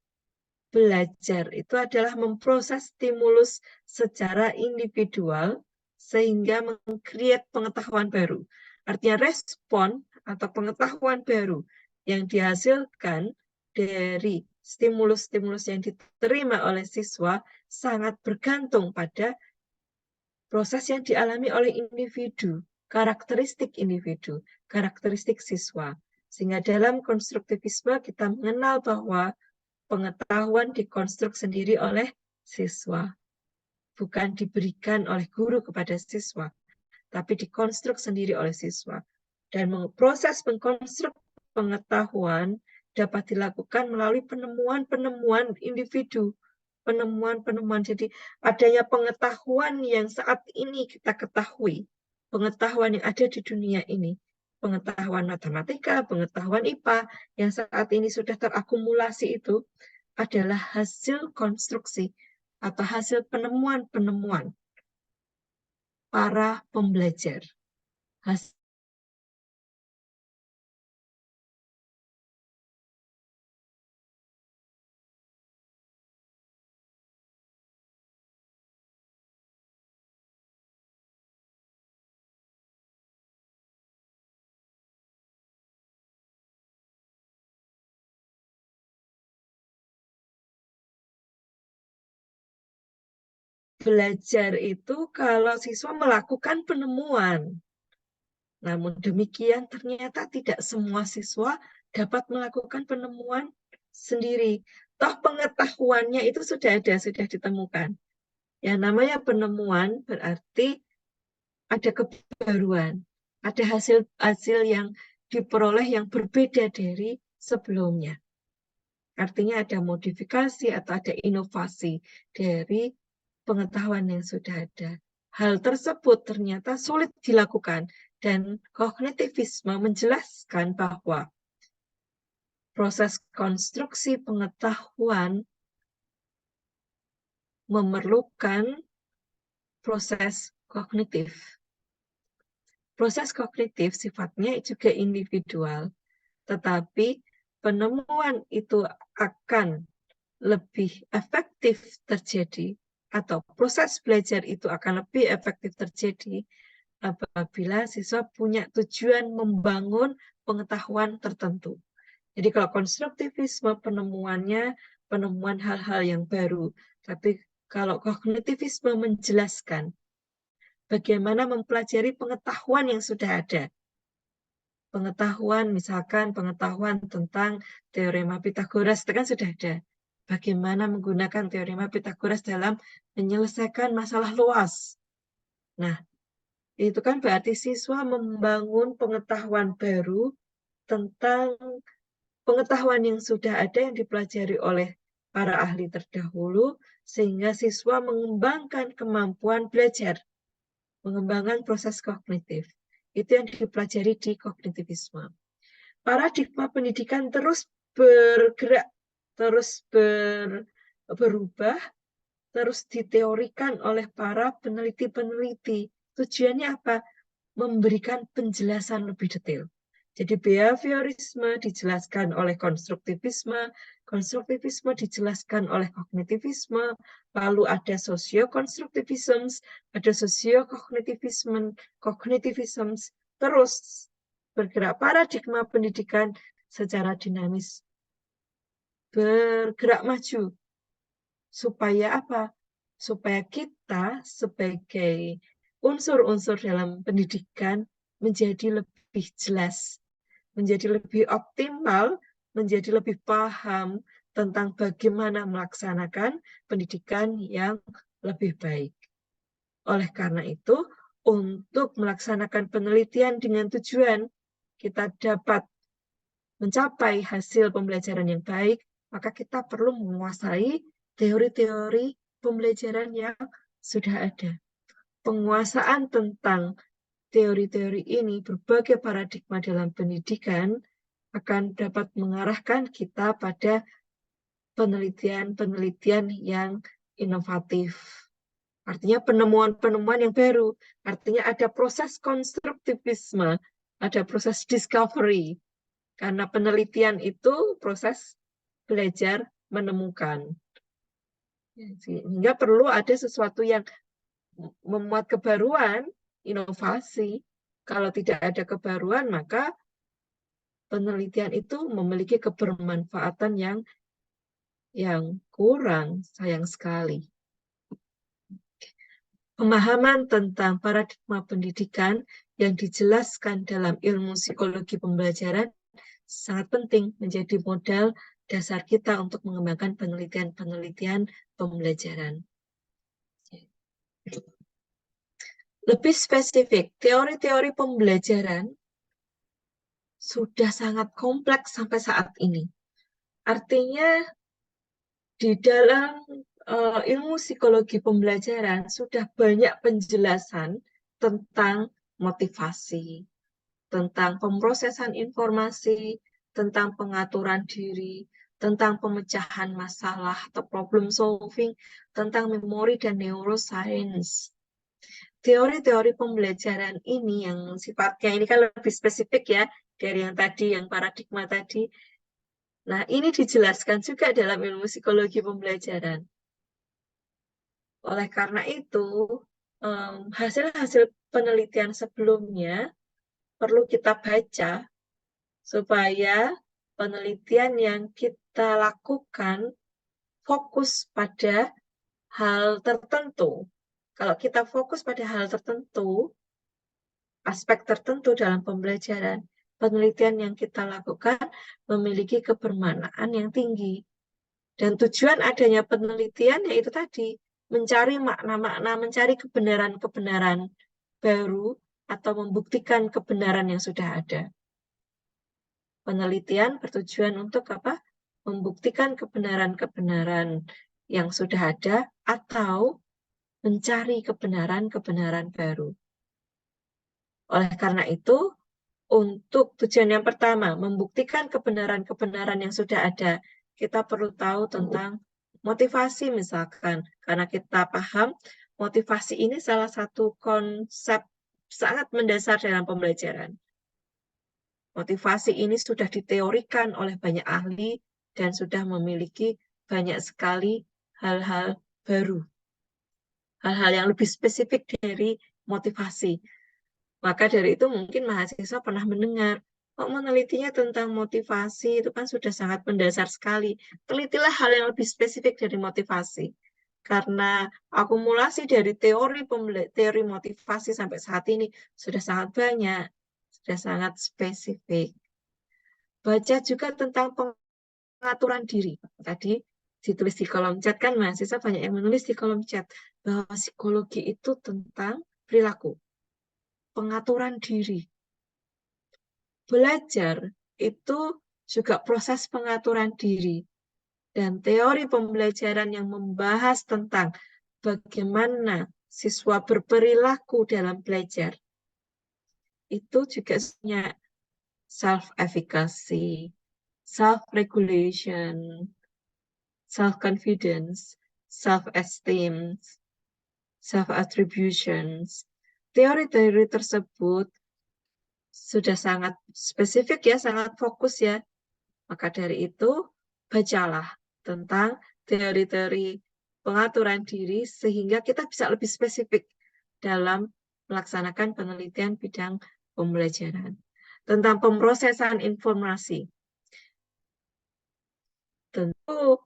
belajar itu adalah memproses stimulus secara individual sehingga meng-create pengetahuan baru. Artinya respon atau pengetahuan baru yang dihasilkan dari stimulus-stimulus yang diterima oleh siswa sangat bergantung pada proses yang dialami oleh individu, karakteristik siswa. Sehingga dalam konstruktivisme kita mengenal bahwa pengetahuan dikonstruk sendiri oleh siswa. Bukan diberikan oleh guru kepada siswa, tapi dikonstruk sendiri oleh siswa. Dan proses mengkonstruk pengetahuan dapat dilakukan melalui penemuan-penemuan individu. Penemuan-penemuan. Jadi adanya pengetahuan yang saat ini kita ketahui. Pengetahuan yang ada di dunia ini. Pengetahuan matematika, pengetahuan IPA yang saat ini sudah terakumulasi itu adalah hasil konstruksi atau hasil penemuan-penemuan para pembelajar. Belajar itu kalau siswa melakukan penemuan. Namun demikian ternyata tidak semua siswa dapat melakukan penemuan sendiri. Toh pengetahuannya itu sudah ada, sudah ditemukan. Yang namanya penemuan berarti ada kebaruan, ada hasil yang diperoleh yang berbeda dari sebelumnya. Artinya ada modifikasi atau ada inovasi dari pengetahuan yang sudah ada. Hal tersebut ternyata sulit dilakukan dan kognitivisme menjelaskan bahwa proses konstruksi pengetahuan memerlukan proses kognitif. Proses kognitif sifatnya juga individual, tetapi penemuan itu akan lebih efektif terjadi atau proses belajar itu akan lebih efektif terjadi apabila siswa punya tujuan membangun pengetahuan tertentu. Jadi kalau konstruktivisme penemuannya penemuan hal-hal yang baru, tapi kalau kognitivisme menjelaskan bagaimana mempelajari pengetahuan yang sudah ada. Pengetahuan, misalkan pengetahuan tentang teorema Pythagoras, itu kan sudah ada. Bagaimana menggunakan teorema Pythagoras dalam menyelesaikan masalah luas. Nah, Itu kan berarti siswa membangun pengetahuan baru tentang pengetahuan yang sudah ada yang dipelajari oleh para ahli terdahulu, sehingga siswa mengembangkan kemampuan belajar, mengembangkan proses kognitif. Itu yang dipelajari di kognitivisme. Paradigma pendidikan terus bergerak, terus berubah, terus diteorikan oleh para peneliti-peneliti. Tujuannya apa? Memberikan penjelasan lebih detail. Jadi behaviorisme dijelaskan oleh konstruktivisme, konstruktivisme dijelaskan oleh kognitivisme, lalu ada socio-konstruktivism, ada socio-kognitivism, terus bergerak paradigma pendidikan secara dinamis, bergerak maju. Supaya apa? Supaya kita sebagai unsur-unsur dalam pendidikan menjadi lebih jelas, menjadi lebih optimal, menjadi lebih paham tentang bagaimana melaksanakan pendidikan yang lebih baik. Oleh karena itu, untuk melaksanakan penelitian dengan tujuan kita dapat mencapai hasil pembelajaran yang baik, maka kita perlu menguasai teori-teori pembelajaran yang sudah ada. Penguasaan tentang teori-teori ini, berbagai paradigma dalam pendidikan, akan dapat mengarahkan kita pada penelitian-penelitian yang inovatif. Artinya penemuan-penemuan yang baru. Artinya ada proses konstruktivisme, ada proses discovery. Karena penelitian itu proses belajar menemukan. Sehingga perlu ada sesuatu yang memuat kebaruan, inovasi. Kalau tidak ada kebaruan, maka penelitian itu memiliki kebermanfaatan yang kurang, sayang sekali. Pemahaman tentang paradigma pendidikan yang dijelaskan dalam ilmu psikologi pembelajaran sangat penting menjadi modal dasar kita untuk mengembangkan penelitian-penelitian pembelajaran. Lebih spesifik, teori-teori pembelajaran sudah sangat kompleks sampai saat ini. Artinya, di dalam ilmu psikologi pembelajaran sudah banyak penjelasan tentang motivasi, tentang pemrosesan informasi, tentang pengaturan diri, tentang pemecahan masalah atau problem solving, tentang memori dan neuroscience. Teori-teori pembelajaran ini yang sifatnya ini kan lebih spesifik ya dari yang tadi, yang paradigma tadi. Nah, ini dijelaskan juga dalam ilmu psikologi pembelajaran. Oleh karena itu, hasil-hasil penelitian sebelumnya perlu kita baca supaya penelitian yang kita lakukan fokus pada hal tertentu. Kalau kita fokus pada hal tertentu, aspek tertentu dalam pembelajaran, penelitian yang kita lakukan memiliki kebermanfaatan yang tinggi. Dan tujuan adanya penelitian yaitu tadi, mencari makna-makna, mencari kebenaran-kebenaran baru atau membuktikan kebenaran yang sudah ada. Penelitian bertujuan untuk apa? Membuktikan kebenaran-kebenaran yang sudah ada atau mencari kebenaran-kebenaran baru. Oleh karena itu, untuk tujuan yang pertama, membuktikan kebenaran-kebenaran yang sudah ada, kita perlu tahu tentang motivasi misalkan, karena kita paham motivasi ini salah satu konsep sangat mendasar dalam pembelajaran. Motivasi ini sudah diteorikan oleh banyak ahli dan sudah memiliki banyak sekali hal-hal baru. Hal-hal yang lebih spesifik dari motivasi. Maka dari itu mungkin mahasiswa pernah mendengar, kok menelitinya tentang motivasi itu kan sudah sangat mendasar sekali. Telitilah hal yang lebih spesifik dari motivasi. Karena akumulasi dari teori motivasi sampai saat ini sudah sangat banyak, sudah sangat spesifik. Baca juga tentang pengaturan diri. Tadi ditulis di kolom chat kan, mahasiswa banyak yang menulis di kolom chat bahwa psikologi itu tentang perilaku. pengaturan diri. Belajar itu juga proses pengaturan diri. Dan teori pembelajaran yang membahas tentang bagaimana siswa berperilaku dalam belajar, itu juga punya self-efficacy, self-regulation, self-confidence, self-esteem, self-attributions. Teori-teori tersebut sudah sangat spesifik ya, sangat fokus ya. Maka dari itu, bacalah tentang teori-teori pengaturan diri sehingga kita bisa lebih spesifik dalam melaksanakan penelitian bidang pembelajaran. Tentang pemrosesan informasi. Tentu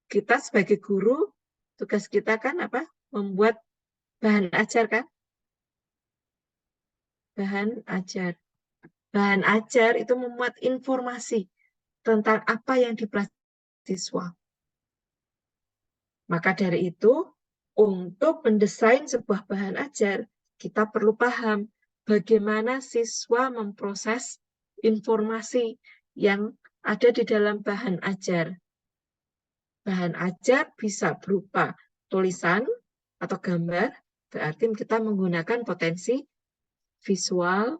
kita sebagai guru, tugas kita kan apa? Membuat bahan ajar kan? Bahan ajar. Bahan ajar itu memuat informasi tentang apa yang dipelajari siswa. Maka dari itu, untuk mendesain sebuah bahan ajar, kita perlu paham bagaimana siswa memproses informasi yang ada di dalam bahan ajar. Bahan ajar bisa berupa tulisan atau gambar, berarti kita menggunakan potensi visual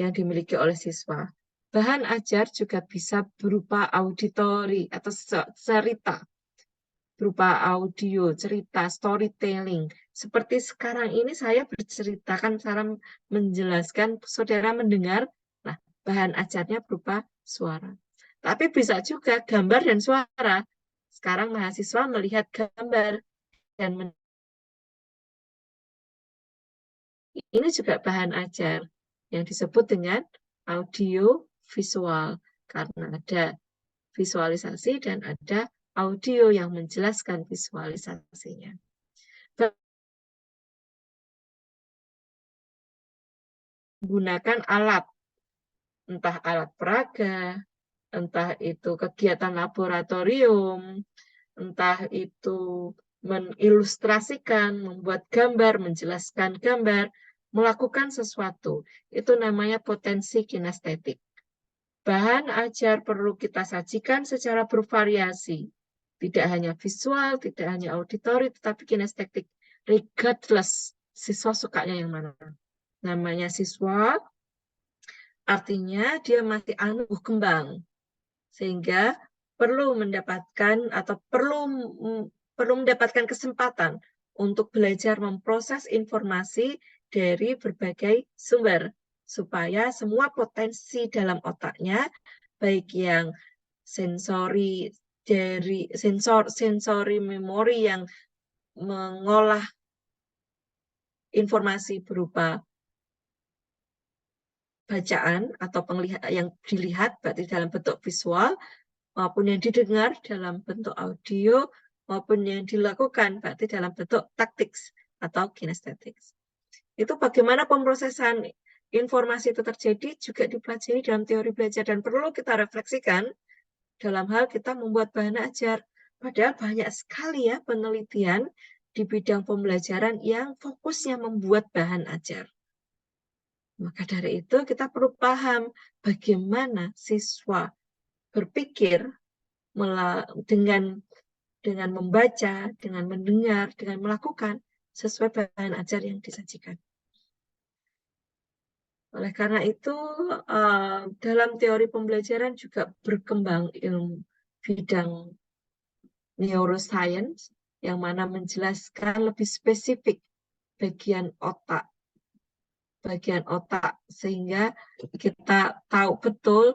yang dimiliki oleh siswa. Bahan ajar juga bisa berupa auditori atau cerita, berupa audio, cerita, storytelling. Seperti sekarang ini saya berceritakan, cara menjelaskan, saudara mendengar, nah bahan ajarnya berupa suara. Tapi bisa juga gambar dan suara. Sekarang mahasiswa melihat gambar dan ini juga bahan ajar yang disebut dengan audio visual karena ada visualisasi dan ada audio yang menjelaskan visualisasinya. Menggunakan alat, entah alat peraga, entah itu kegiatan laboratorium, entah itu mengilustrasikan, membuat gambar, menjelaskan gambar, melakukan sesuatu. Itu namanya potensi kinestetik. Bahan ajar perlu kita sajikan secara bervariasi. Tidak hanya visual, tidak hanya auditori, tetapi kinestetik. Regardless, siswa sukanya yang mana. Namanya siswa, artinya dia masih tumbuh kembang. Sehingga perlu mendapatkan atau perlu mendapatkan kesempatan untuk belajar memproses informasi dari berbagai sumber supaya semua potensi dalam otaknya baik yang sensori dari sensori memori yang mengolah informasi berupa bacaan atau yang dilihat berarti dalam bentuk visual maupun yang didengar dalam bentuk audio maupun yang dilakukan berarti dalam bentuk taktiks atau kinestetik. Itu bagaimana pemrosesan informasi itu terjadi juga dipelajari dalam teori belajar dan perlu kita refleksikan dalam hal kita membuat bahan ajar. Padahal banyak sekali ya penelitian di bidang pembelajaran yang fokusnya membuat bahan ajar. Maka dari itu kita perlu paham bagaimana siswa berpikir dengan membaca, dengan mendengar, dengan melakukan sesuai bahan ajar yang disajikan. Oleh karena itu, dalam teori pembelajaran juga berkembang ilmu bidang neuroscience yang mana menjelaskan lebih spesifik bagian otak sehingga kita tahu betul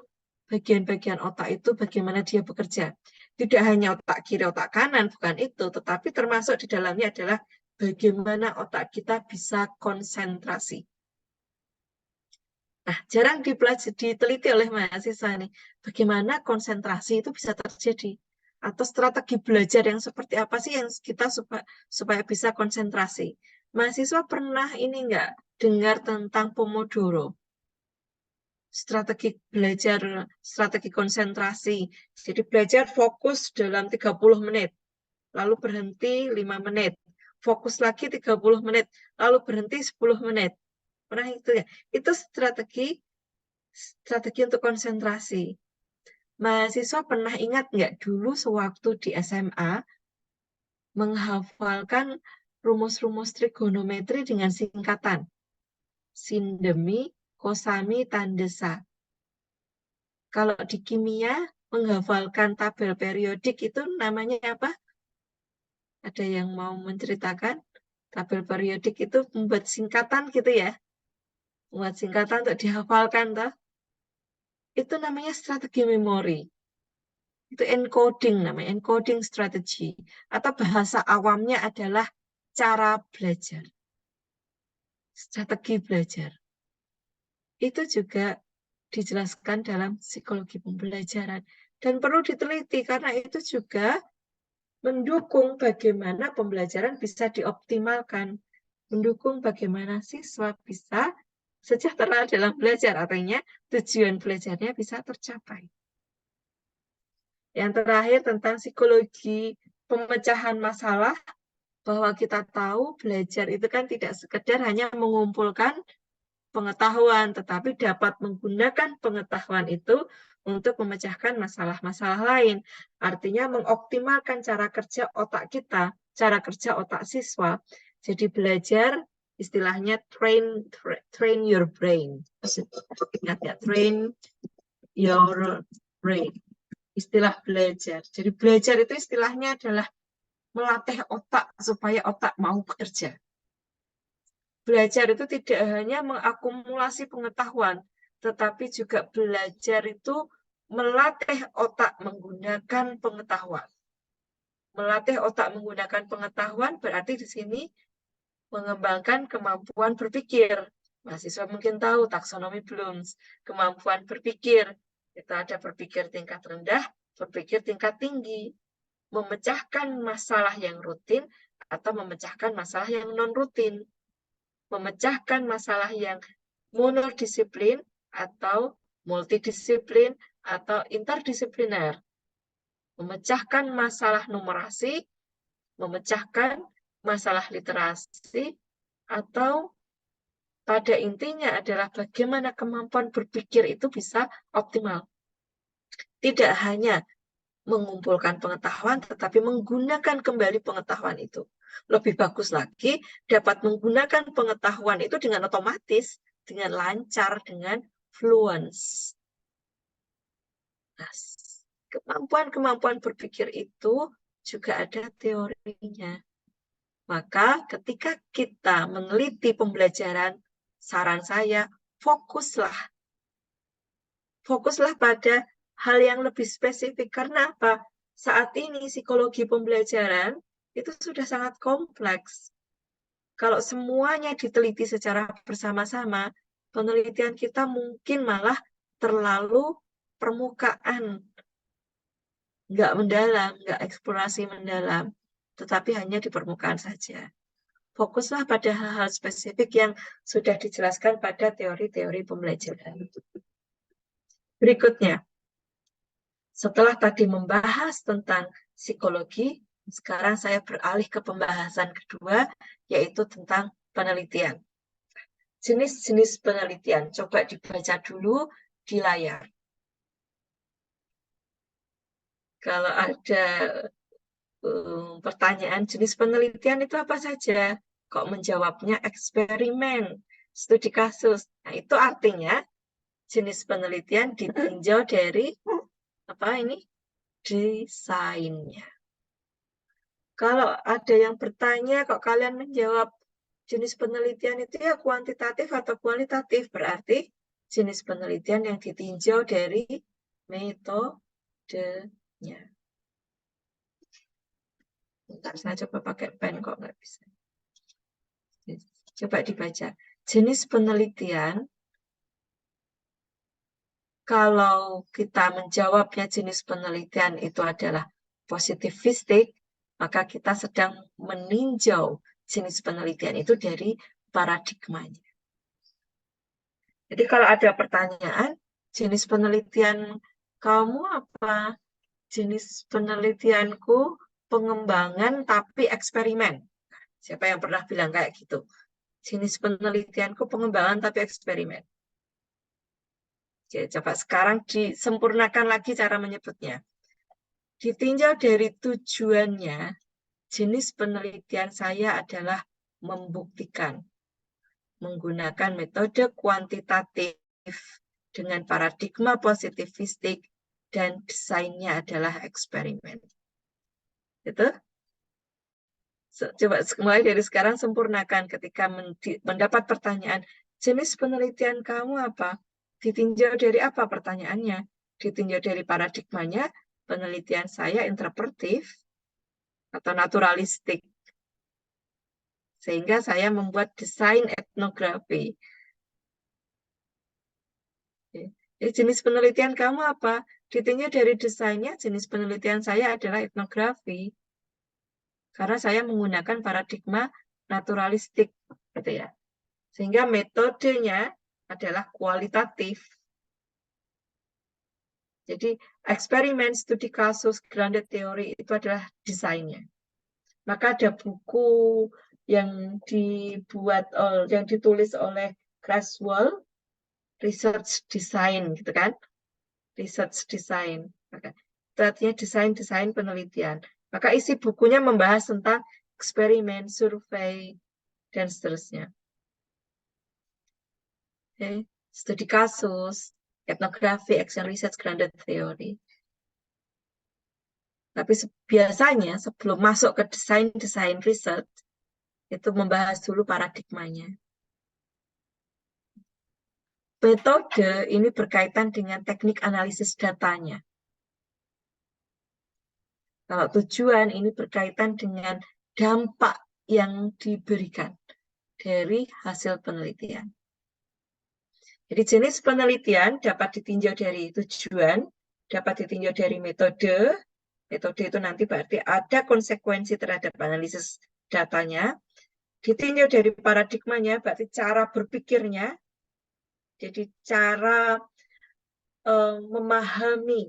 bagian-bagian otak itu bagaimana dia bekerja. Tidak hanya otak kiri, otak kanan, bukan itu, tetapi termasuk di dalamnya adalah bagaimana otak kita bisa konsentrasi. Nah, jarang diteliti oleh mahasiswa nih, bagaimana konsentrasi itu bisa terjadi. Atau strategi belajar yang seperti apa sih yang kita supaya bisa konsentrasi. Mahasiswa pernah ini enggak dengar tentang Pomodoro? Strategi belajar, strategi konsentrasi. Jadi belajar fokus dalam 30 menit, lalu berhenti 5 menit. fokus lagi 30 menit, lalu berhenti 10 menit. Pernah itu ya? Itu strategi untuk konsentrasi. Mahasiswa pernah ingat nggak dulu sewaktu di SMA menghafalkan rumus-rumus trigonometri dengan singkatan? Sindemi, kosami, tandesa. Kalau di kimia menghafalkan tabel periodik itu namanya apa? Ada yang mau menceritakan? Tabel periodik itu membuat singkatan gitu ya? Membuat singkatan untuk dihafalkan, toh? Itu namanya strategi memori. Itu encoding namanya, encoding strategy. Atau bahasa awamnya adalah cara belajar. Strategi belajar. Itu juga dijelaskan dalam psikologi pembelajaran. Dan perlu diteliti karena itu juga mendukung bagaimana pembelajaran bisa dioptimalkan. Mendukung bagaimana siswa bisa sejahtera dalam belajar. Artinya tujuan belajarnya bisa tercapai. Yang terakhir tentang psikologi pemecahan masalah, bahwa kita tahu belajar itu kan tidak sekedar hanya mengumpulkan pengetahuan, tetapi dapat menggunakan pengetahuan itu untuk memecahkan masalah-masalah lain. Artinya mengoptimalkan cara kerja otak kita, cara kerja otak siswa. Jadi belajar istilahnya train your brain. Ingat ya, train your brain. Istilah belajar. Jadi belajar itu istilahnya adalah melatih otak supaya otak mau bekerja. Belajar itu tidak hanya mengakumulasi pengetahuan, tetapi juga belajar itu melatih otak menggunakan pengetahuan. Melatih otak menggunakan pengetahuan berarti di sini mengembangkan kemampuan berpikir. Mahasiswa mungkin tahu taksonomi Bloom's, kemampuan berpikir. Kita ada berpikir tingkat rendah, berpikir tingkat tinggi. Memecahkan masalah yang rutin atau memecahkan masalah yang non-rutin. Memecahkan masalah yang monodisiplin atau multidisiplin atau interdisipliner. Memecahkan masalah numerasi, memecahkan masalah literasi, atau pada intinya adalah bagaimana kemampuan berpikir itu bisa optimal. Tidak hanya mengumpulkan pengetahuan, tetapi menggunakan kembali pengetahuan itu. Lebih bagus lagi, dapat menggunakan pengetahuan itu dengan otomatis, dengan lancar, dengan fluence. Nah, kemampuan-kemampuan berpikir itu juga ada teorinya. Maka ketika kita meneliti pembelajaran, saran saya, fokuslah pada hal yang lebih spesifik. Karena apa? Saat ini psikologi pembelajaran itu sudah sangat kompleks. Kalau semuanya diteliti secara bersama-sama, penelitian kita mungkin malah terlalu permukaan. Nggak mendalam, nggak eksplorasi mendalam, tetapi hanya di permukaan saja. Fokuslah pada hal-hal spesifik yang sudah dijelaskan pada teori-teori pembelajaran. Berikutnya, setelah tadi membahas tentang psikologi, sekarang saya beralih ke pembahasan kedua, yaitu tentang penelitian. Jenis-jenis penelitian, coba dibaca dulu di layar. Kalau ada pertanyaan jenis penelitian itu apa saja? Kok menjawabnya eksperimen, studi kasus. Nah, itu artinya jenis penelitian ditinjau dari apa ini? Desainnya. Kalau ada yang bertanya, kok kalian menjawab jenis penelitian itu ya kuantitatif atau kualitatif, berarti jenis penelitian yang ditinjau dari metodenya. Bentar, saya coba pakai pen kok nggak bisa. Coba dibaca. Jenis penelitian, kalau kita menjawabnya jenis penelitian itu adalah positivistik, maka kita sedang meninjau jenis penelitian itu dari paradigmanya. Jadi kalau ada pertanyaan, jenis penelitian kamu apa? Jenis penelitianku pengembangan tapi eksperimen. Siapa yang pernah bilang kayak gitu? Jenis penelitianku pengembangan tapi eksperimen. Oke, coba sekarang disempurnakan lagi cara menyebutnya. Ditinjau dari tujuannya, jenis penelitian saya adalah membuktikan menggunakan metode kuantitatif dengan paradigma positivistik dan desainnya adalah eksperimen. Itu. Coba mulai dari sekarang sempurnakan ketika mendapat pertanyaan, jenis penelitian kamu apa? Ditinjau dari apa pertanyaannya? Ditinjau dari paradigmanya, penelitian saya interpretif atau naturalistik. Sehingga saya membuat desain etnografi. Jadi jenis penelitian kamu apa? Ditinjau dari desainnya, jenis penelitian saya adalah etnografi. Karena saya menggunakan paradigma naturalistik, gitu ya. Sehingga metodenya adalah kualitatif. Jadi eksperimen, studi kasus, grounded theory itu adalah desainnya. Maka ada buku yang ditulis oleh Creswell, Research Design, gitu kan? Research Design. Maka itu artinya desain penelitian. Maka isi bukunya membahas tentang eksperimen, survei, dan seterusnya. Okay. Studi kasus, etnografi, action research, grounded theory. Tapi biasanya sebelum masuk ke desain research, itu membahas dulu paradigmanya. Metode ini berkaitan dengan teknik analisis datanya. Kalau tujuan ini berkaitan dengan dampak yang diberikan dari hasil penelitian. Jadi jenis penelitian dapat ditinjau dari tujuan, dapat ditinjau dari metode. Metode itu nanti berarti ada konsekuensi terhadap analisis datanya. Ditinjau dari paradigmanya, berarti cara berpikirnya. Jadi cara memahami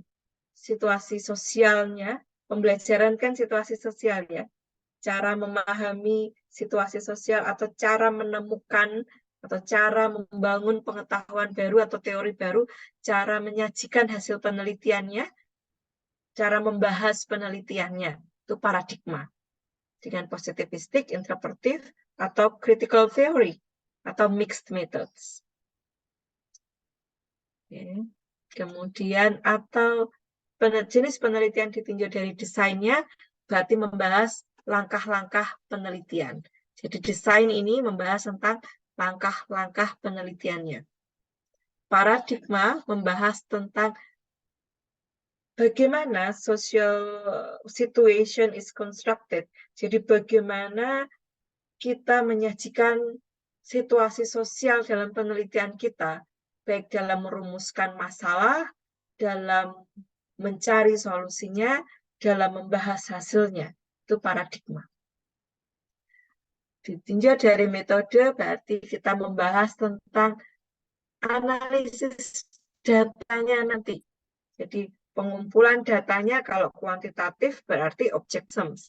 situasi sosialnya, pembelajaran kan situasi sosial ya. Cara memahami situasi sosial atau cara menemukan atau cara membangun pengetahuan baru atau teori baru, cara menyajikan hasil penelitiannya, cara membahas penelitiannya, itu paradigma. Dengan positivistik, interpretif, atau critical theory, atau mixed methods. Okay. Kemudian atau jenis penelitian ditinjau dari desainnya, berarti membahas langkah-langkah penelitian. Jadi desain ini membahas tentang langkah-langkah penelitiannya. Paradigma membahas tentang bagaimana social situation is constructed. Jadi bagaimana kita menyajikan situasi sosial dalam penelitian kita, baik dalam merumuskan masalah, dalam mencari solusinya, dalam membahas hasilnya. Itu paradigma. Ditinjau dari metode, berarti kita membahas tentang analisis datanya nanti. Jadi pengumpulan datanya kalau kuantitatif berarti objectivism.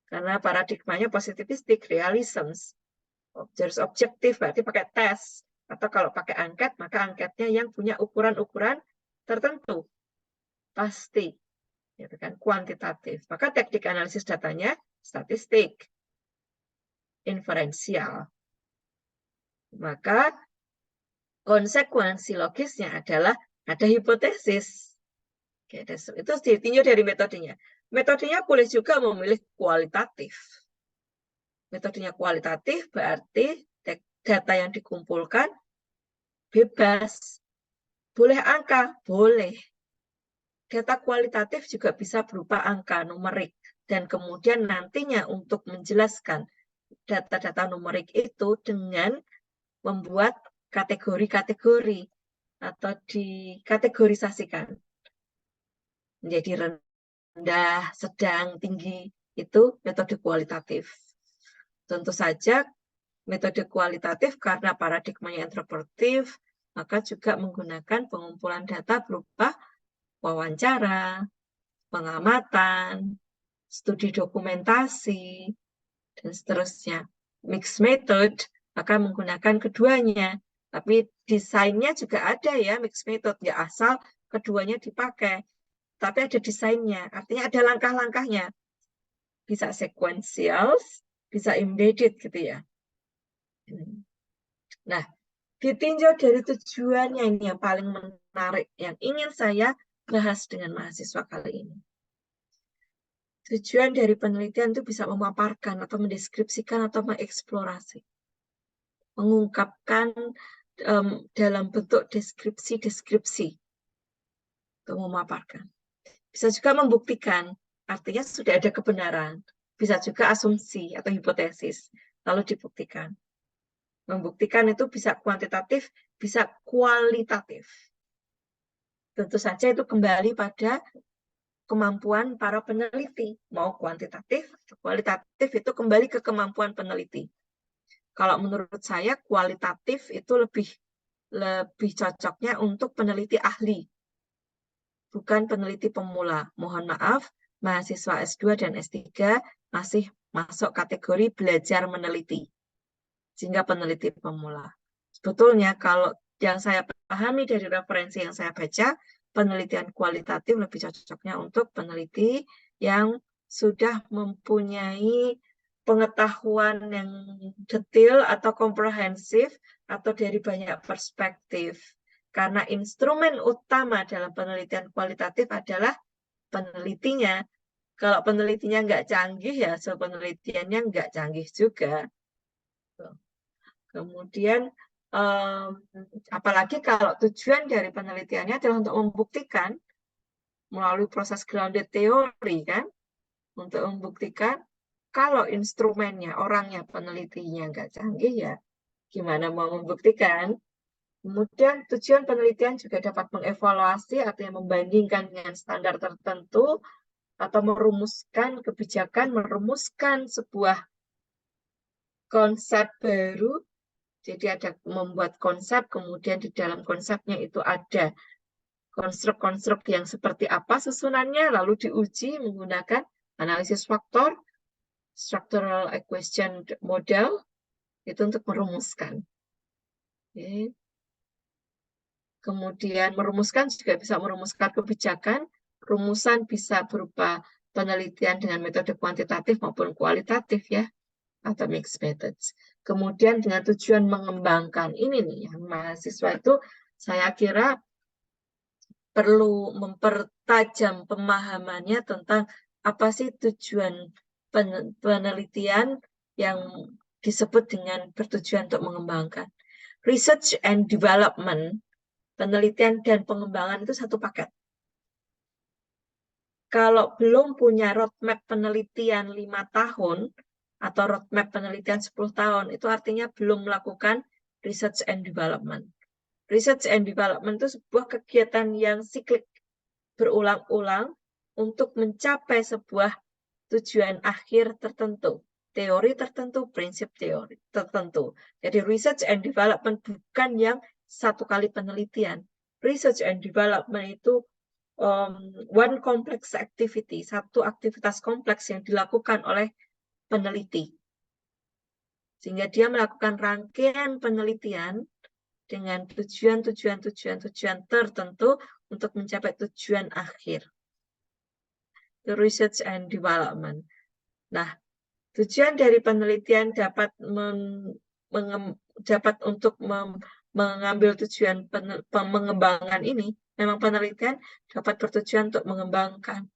Karena paradigmanya positivistik, realism. Harus objektif, berarti pakai tes. Atau kalau pakai angket, maka angketnya yang punya ukuran-ukuran tertentu. Pasti. Gitu kan, kuantitatif. Maka teknik analisis datanya statistik. Inferensial. Maka konsekuensi logisnya adalah ada hipotesis. Oke, itu ditinjau dari metodenya. Metodenya boleh juga memilih kualitatif. Metodenya kualitatif berarti data yang dikumpulkan bebas. Boleh angka? Boleh. Data kualitatif juga bisa berupa angka numerik. Dan kemudian nantinya untuk menjelaskan data-data numerik itu dengan membuat kategori-kategori atau dikategorisasikan menjadi rendah, sedang, tinggi. Itu metode kualitatif. Tentu saja metode kualitatif karena paradigmanya interpretif, maka juga menggunakan pengumpulan data berupa wawancara, pengamatan, studi dokumentasi, dan seterusnya. Mixed method, maka menggunakan keduanya. Tapi desainnya juga ada ya, mixed method. Ya asal keduanya dipakai. Tapi ada desainnya, artinya ada langkah-langkahnya. Bisa sequential, bisa embedded gitu ya. Nah, ditinjau dari tujuannya ini yang paling menarik, yang ingin saya bahas dengan mahasiswa kali ini. Tujuan dari penelitian itu bisa memaparkan atau mendeskripsikan atau mengeksplorasi. Mengungkapkan dalam bentuk deskripsi-deskripsi. Untuk memaparkan. Bisa juga membuktikan, artinya sudah ada kebenaran. Bisa juga asumsi atau hipotesis, lalu dibuktikan. Membuktikan itu bisa kuantitatif, bisa kualitatif. Tentu saja itu kembali pada kemampuan para peneliti. Mau kuantitatif atau kualitatif itu kembali ke kemampuan peneliti. Kalau menurut saya kualitatif itu lebih cocoknya untuk peneliti ahli, bukan peneliti pemula. Mohon maaf, mahasiswa S2 dan S3 masih masuk kategori belajar meneliti, sehingga peneliti pemula. Sebetulnya kalau yang saya pahami dari referensi yang saya baca, penelitian kualitatif lebih cocoknya untuk peneliti yang sudah mempunyai pengetahuan yang detail atau komprehensif atau dari banyak perspektif. Karena instrumen utama dalam penelitian kualitatif adalah penelitinya. Kalau penelitinya nggak canggih, ya hasil penelitiannya nggak canggih juga. Kemudian, apalagi kalau tujuan dari penelitiannya adalah untuk membuktikan melalui proses grounded theory, kan? Untuk membuktikan kalau instrumennya, orangnya, penelitinya nggak canggih, ya gimana mau membuktikan? Kemudian tujuan penelitian juga dapat mengevaluasi, artinya membandingkan dengan standar tertentu, atau merumuskan kebijakan, merumuskan sebuah konsep baru. Jadi ada membuat konsep, kemudian di dalam konsepnya itu ada konstruk-konstruk yang seperti apa susunannya, lalu diuji menggunakan analisis faktor, structural equation model, itu untuk merumuskan. Oke. Kemudian merumuskan juga bisa merumuskan kebijakan, rumusan bisa berupa penelitian dengan metode kuantitatif maupun kualitatif ya, atau mixed methods. Kemudian dengan tujuan mengembangkan ini nih, yang mahasiswa itu saya kira perlu mempertajam pemahamannya tentang apa sih tujuan penelitian yang disebut dengan bertujuan untuk mengembangkan. Research and development, penelitian dan pengembangan itu satu paket. Kalau belum punya roadmap penelitian 5 tahun, atau roadmap penelitian 10 tahun, itu artinya belum melakukan research and development. Research and development itu sebuah kegiatan yang siklik, berulang-ulang untuk mencapai sebuah tujuan akhir tertentu, teori tertentu, prinsip teori tertentu. Jadi research and development bukan yang satu kali penelitian. Research and development itu one complex activity, satu aktivitas kompleks yang dilakukan oleh peneliti. Sehingga dia melakukan rangkaian penelitian dengan tujuan tertentu untuk mencapai tujuan akhir. The research and development. Nah, tujuan dari penelitian dapat untuk mengambil tujuan pengembangan ini, memang penelitian dapat bertujuan untuk mengembangkan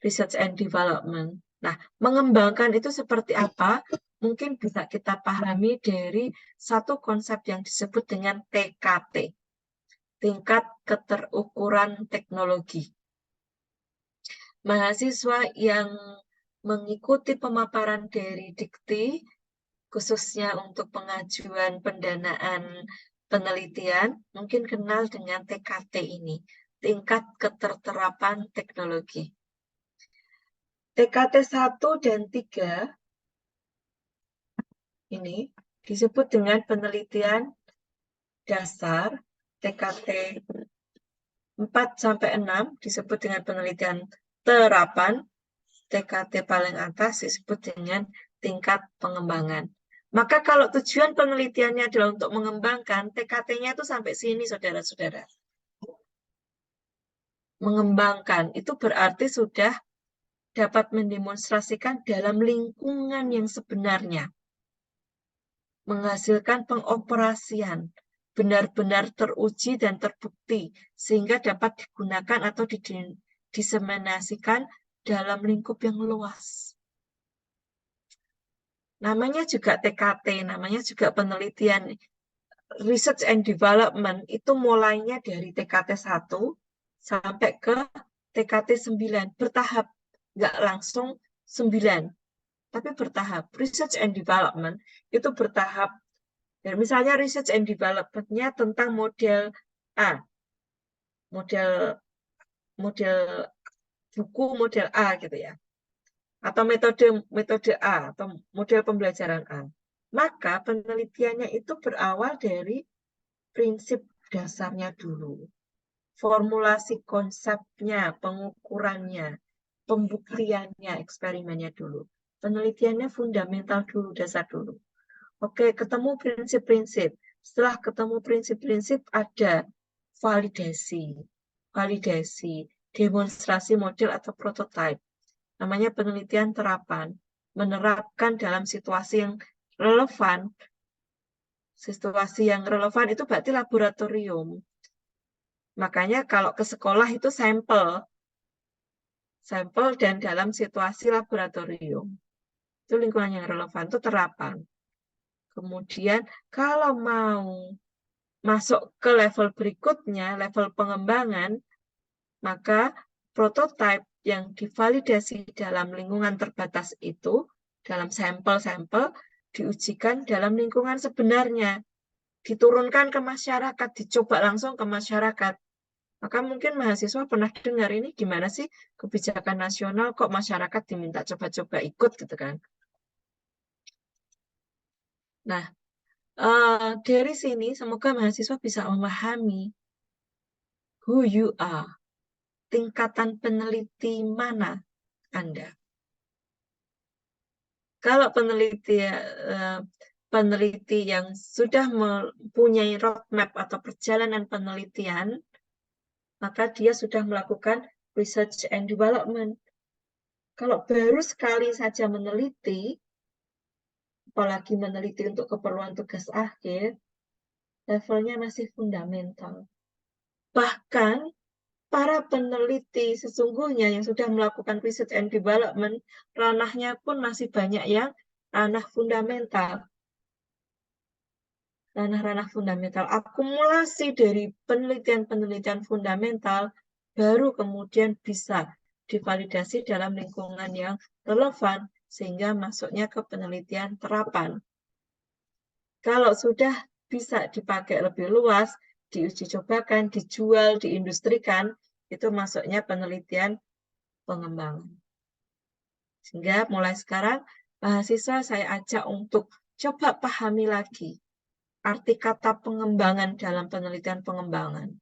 research and development. Nah, mengembangkan itu seperti apa? Mungkin bisa kita pahami dari satu konsep yang disebut dengan TKT, tingkat keterukuran teknologi. Mahasiswa yang mengikuti pemaparan dari Dikti, khususnya untuk pengajuan pendanaan penelitian, mungkin kenal dengan TKT ini, tingkat keterterapan teknologi. TKT 1 dan 3 ini disebut dengan penelitian dasar, TKT 4 sampai 6 disebut dengan penelitian terapan, TKT paling atas disebut dengan tingkat pengembangan. Maka kalau tujuan penelitiannya adalah untuk mengembangkan, TKT-nya itu sampai sini, saudara-saudara. Mengembangkan, itu berarti sudah dapat mendemonstrasikan dalam lingkungan yang sebenarnya. Menghasilkan pengoperasian, benar-benar teruji dan terbukti, sehingga dapat digunakan atau diseminasikan dalam lingkup yang luas. Namanya juga TKT, namanya juga penelitian. Research and Development itu mulainya dari TKT 1 sampai ke TKT 9, bertahap, nggak langsung 9, tapi bertahap. Research and Development itu bertahap. Dan misalnya Research and Development-nya tentang model A, model buku model A gitu ya, atau metode A atau model pembelajaran A. Maka penelitiannya itu berawal dari prinsip dasarnya dulu. Formulasi konsepnya, pengukurannya, pembuktiannya, eksperimennya dulu. Penelitiannya fundamental dulu, dasar dulu. Oke, ketemu prinsip-prinsip. Setelah ketemu prinsip-prinsip, ada validasi, demonstrasi model atau prototipe. Namanya penelitian terapan. Menerapkan dalam situasi yang relevan. Situasi yang relevan itu berarti laboratorium. Makanya kalau ke sekolah itu sampel dan dalam situasi laboratorium. Itu lingkungan yang relevan, itu terapan. Kemudian kalau mau masuk ke level berikutnya, level pengembangan, maka prototipe yang divalidasi dalam lingkungan terbatas itu, dalam sampel-sampel, diujikan dalam lingkungan sebenarnya. Diturunkan ke masyarakat, dicoba langsung ke masyarakat. Maka mungkin mahasiswa pernah dengar ini gimana sih kebijakan nasional kok masyarakat diminta coba-coba ikut gitu kan. Nah, dari sini semoga mahasiswa bisa memahami who you are, tingkatan peneliti mana Anda. Kalau peneliti yang sudah mempunyai roadmap atau perjalanan penelitian, maka dia sudah melakukan research and development. Kalau baru sekali saja meneliti, apalagi meneliti untuk keperluan tugas akhir, levelnya masih fundamental. Bahkan para peneliti sesungguhnya yang sudah melakukan research and development, ranahnya pun masih banyak yang ranah fundamental. Ranah-ranah fundamental, akumulasi dari penelitian-penelitian fundamental, baru kemudian bisa divalidasi dalam lingkungan yang relevan, sehingga masuknya ke penelitian terapan. Kalau sudah bisa dipakai lebih luas, diuji cobakan, dijual, diindustrikan, itu masuknya penelitian pengembangan. Sehingga mulai sekarang, mahasiswa saya ajak untuk coba pahami lagi arti kata pengembangan dalam penelitian pengembangan.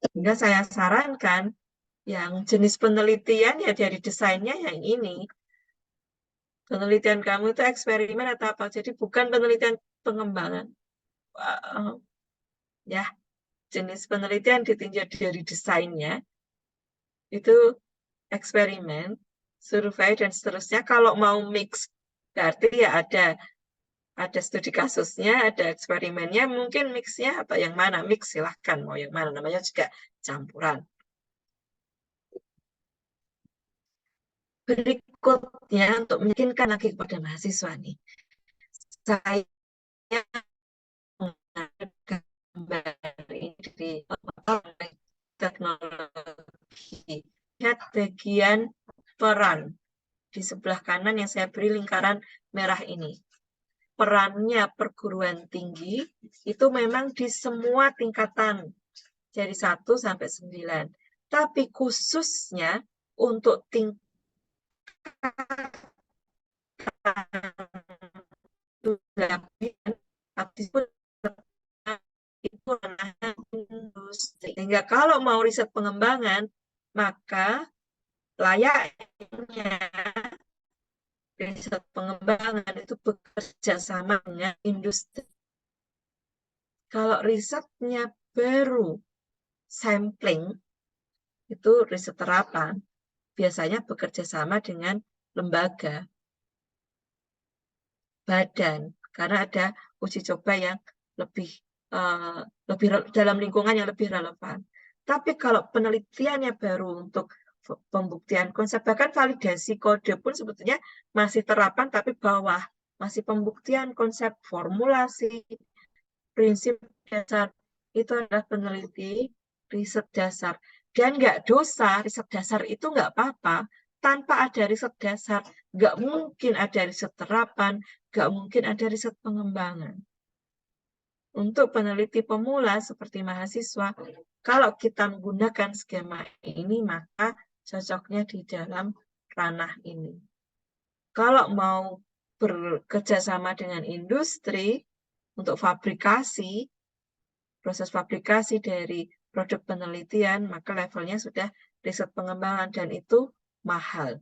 Sehingga saya sarankan yang jenis penelitian ya dari desainnya yang ini. Penelitian kamu itu eksperimen atau apa? Jadi bukan penelitian pengembangan. Ya, jenis penelitian ditinjau dari desainnya. Itu eksperimen, survei dan seterusnya. Kalau mau mix, berarti ya ada studi kasusnya, ada eksperimennya, mungkin mixnya atau yang mana, mix silahkan, mau yang mana, namanya juga campuran. Berikutnya, untuk meyakinkan lagi kepada mahasiswa nih, saya menggunakan gambar ini dari teknologi. Lihat bagian peran di sebelah kanan yang saya beri lingkaran merah ini. Perannya perguruan tinggi itu memang di semua tingkatan dari 1 sampai 9. Tapi khususnya untuk tingkat itu ranahnya industri. Sehingga kalau mau riset pengembangan, maka layaknya riset pengembangan itu bekerja sama dengan industri. Kalau risetnya baru sampling, itu riset terapan, biasanya bekerja sama dengan lembaga, badan, karena ada uji coba yang lebih dalam lingkungan yang lebih relevan. Tapi kalau penelitiannya baru untuk pembuktian konsep, bahkan validasi kode pun sebetulnya masih terapan tapi bawah, masih pembuktian konsep, formulasi, prinsip dasar, itu adalah peneliti riset dasar. Dan nggak dosa, riset dasar itu nggak apa-apa. Tanpa ada riset dasar, nggak mungkin ada riset terapan, nggak mungkin ada riset pengembangan. Untuk peneliti pemula seperti mahasiswa, kalau kita menggunakan skema ini, maka cocoknya di dalam ranah ini. Kalau mau bekerja sama dengan industri untuk fabrikasi, proses fabrikasi dari produk penelitian, maka levelnya sudah riset pengembangan dan itu mahal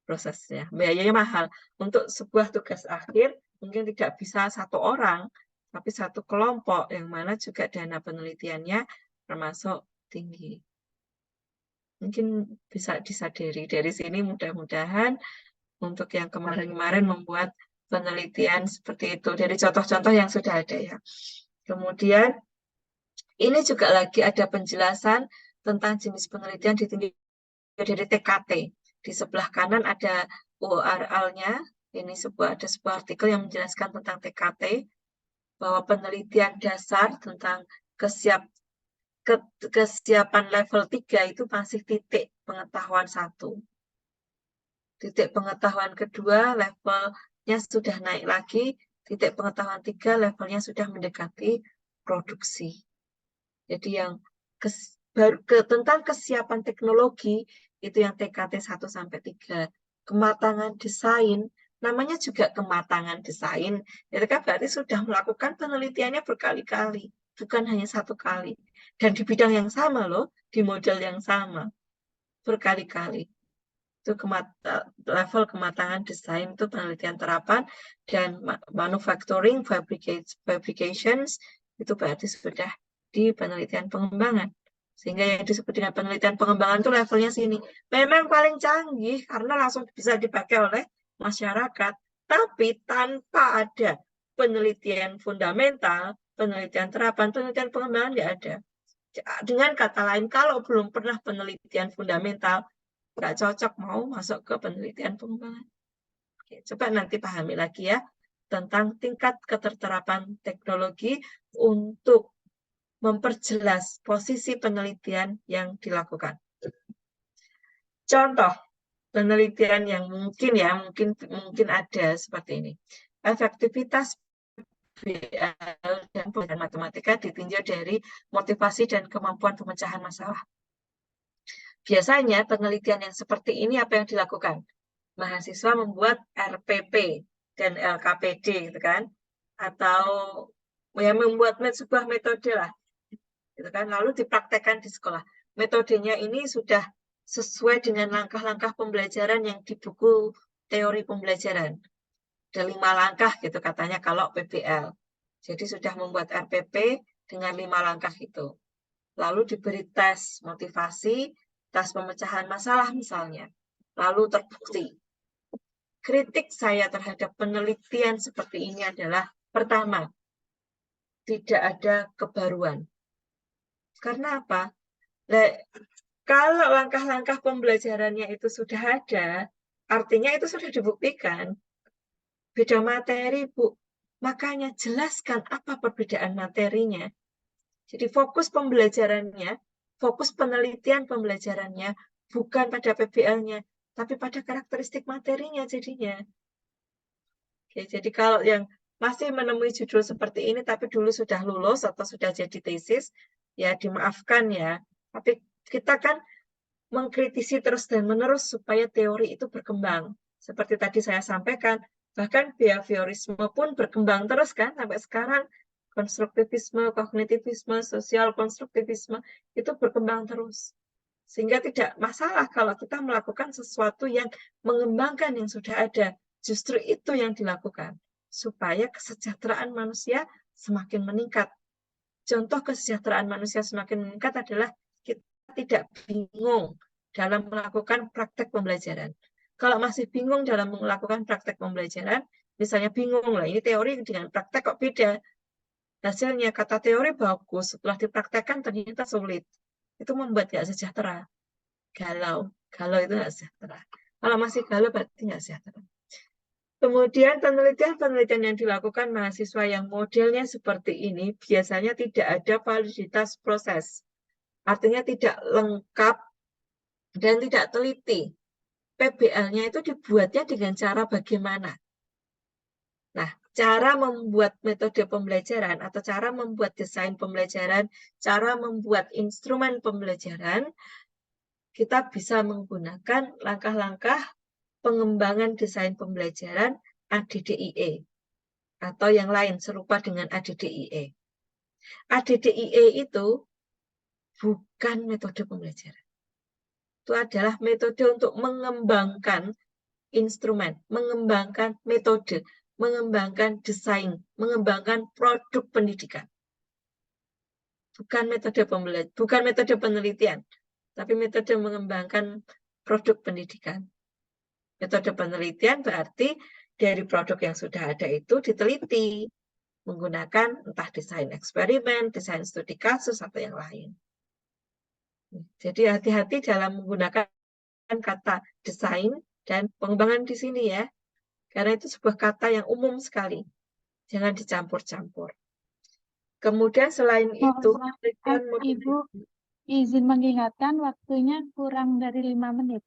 prosesnya, biayanya mahal. Untuk sebuah tugas akhir mungkin tidak bisa satu orang, tapi satu kelompok yang mana juga dana penelitiannya termasuk tinggi. Mungkin bisa disadari dari sini, mudah-mudahan untuk yang kemarin-kemarin membuat penelitian seperti itu dari contoh-contoh yang sudah ada ya. Kemudian ini juga lagi ada penjelasan tentang jenis penelitian ditinjau dari TKT. Di sebelah kanan ada URL-nya. Ini ada sebuah artikel yang menjelaskan tentang TKT, bahwa penelitian dasar tentang kesiapan level 3 itu masih titik pengetahuan 1. Titik pengetahuan kedua levelnya sudah naik lagi, titik pengetahuan 3 levelnya sudah mendekati produksi. Jadi yang tentang kesiapan teknologi itu yang TKT 1-3. Kematangan desain, namanya juga kematangan desain. Itu kan berarti sudah melakukan penelitiannya berkali-kali, bukan hanya satu kali. Dan di bidang yang sama loh, di model yang sama, berkali-kali. Itu level kematangan desain itu penelitian terapan, dan manufacturing, fabrications, itu berarti sudah di penelitian pengembangan. Sehingga yang disebut dengan penelitian pengembangan itu levelnya sini. Memang paling canggih karena langsung bisa dipakai oleh masyarakat. Tapi tanpa ada penelitian fundamental, penelitian terapan, penelitian pengembangan nggak ada. Dengan kata lain, kalau belum pernah penelitian fundamental, nggak cocok mau masuk ke penelitian pengembangan. Oke, coba nanti pahami lagi ya tentang tingkat keterterapan teknologi untuk memperjelas posisi penelitian yang dilakukan. Contoh penelitian yang mungkin ada seperti ini. Efektivitas BL dan pelajaran matematika ditinjau dari motivasi dan kemampuan pemecahan masalah. Biasanya penelitian yang seperti ini apa yang dilakukan? Mahasiswa membuat RPP dan LKPD, gitu kan? Atau ya membuat sebuah metode lah, gitu kan? Lalu dipraktekkan di sekolah. Metodenya ini sudah sesuai dengan langkah-langkah pembelajaran yang di buku teori pembelajaran. Ada 5 langkah gitu katanya kalau PBL. Jadi sudah membuat RPP dengan 5 langkah itu. Lalu diberi tes motivasi, tes pemecahan masalah misalnya. Lalu terbukti. Kritik saya terhadap penelitian seperti ini adalah, pertama, tidak ada kebaruan. Karena apa? Kalau langkah-langkah pembelajarannya itu sudah ada, artinya itu sudah dibuktikan. Beda materi, Bu. Makanya jelaskan apa perbedaan materinya. Jadi fokus pembelajarannya, fokus penelitian pembelajarannya, bukan pada PBL-nya, tapi pada karakteristik materinya jadinya. Oke, jadi kalau yang masih menemui judul seperti ini, tapi dulu sudah lulus atau sudah jadi tesis, ya dimaafkan ya. Tapi kita kan mengkritisi terus dan menerus supaya teori itu berkembang. Seperti tadi saya sampaikan, bahkan behaviorisme pun berkembang terus kan, sampai sekarang konstruktivisme, kognitivisme, sosial konstruktivisme, itu berkembang terus. Sehingga tidak masalah kalau kita melakukan sesuatu yang mengembangkan yang sudah ada. Justru itu yang dilakukan. Supaya kesejahteraan manusia semakin meningkat. Contoh kesejahteraan manusia semakin meningkat adalah kita tidak bingung dalam melakukan praktek pembelajaran. Kalau masih bingung dalam melakukan praktek pembelajaran, misalnya bingung lah, ini teori dengan praktek kok beda. Hasilnya kata teori bagus, setelah dipraktekkan ternyata sulit. Itu membuat nggak sejahtera. Galau itu nggak sejahtera. Kalau masih galau berarti nggak sejahtera. Kemudian penelitian-penelitian yang dilakukan mahasiswa yang modelnya seperti ini biasanya tidak ada validitas proses. Artinya tidak lengkap dan tidak teliti. PBL-nya itu dibuatnya dengan cara bagaimana? Nah, cara membuat metode pembelajaran atau cara membuat desain pembelajaran, cara membuat instrumen pembelajaran, kita bisa menggunakan langkah-langkah pengembangan desain pembelajaran ADDIE atau yang lain serupa dengan ADDIE. ADDIE itu bukan metode pembelajaran. Itu adalah metode untuk mengembangkan instrumen, mengembangkan metode, mengembangkan desain, mengembangkan produk pendidikan. Bukan metode penelitian, tapi metode mengembangkan produk pendidikan. Metode penelitian berarti dari produk yang sudah ada itu diteliti menggunakan entah desain eksperimen, desain studi kasus, atau yang lain. Jadi hati-hati dalam menggunakan kata desain dan pengembangan di sini ya. Karena itu sebuah kata yang umum sekali. Jangan dicampur-campur. Kemudian selain itu, Ibu izin mengingatkan waktunya kurang dari 5 menit.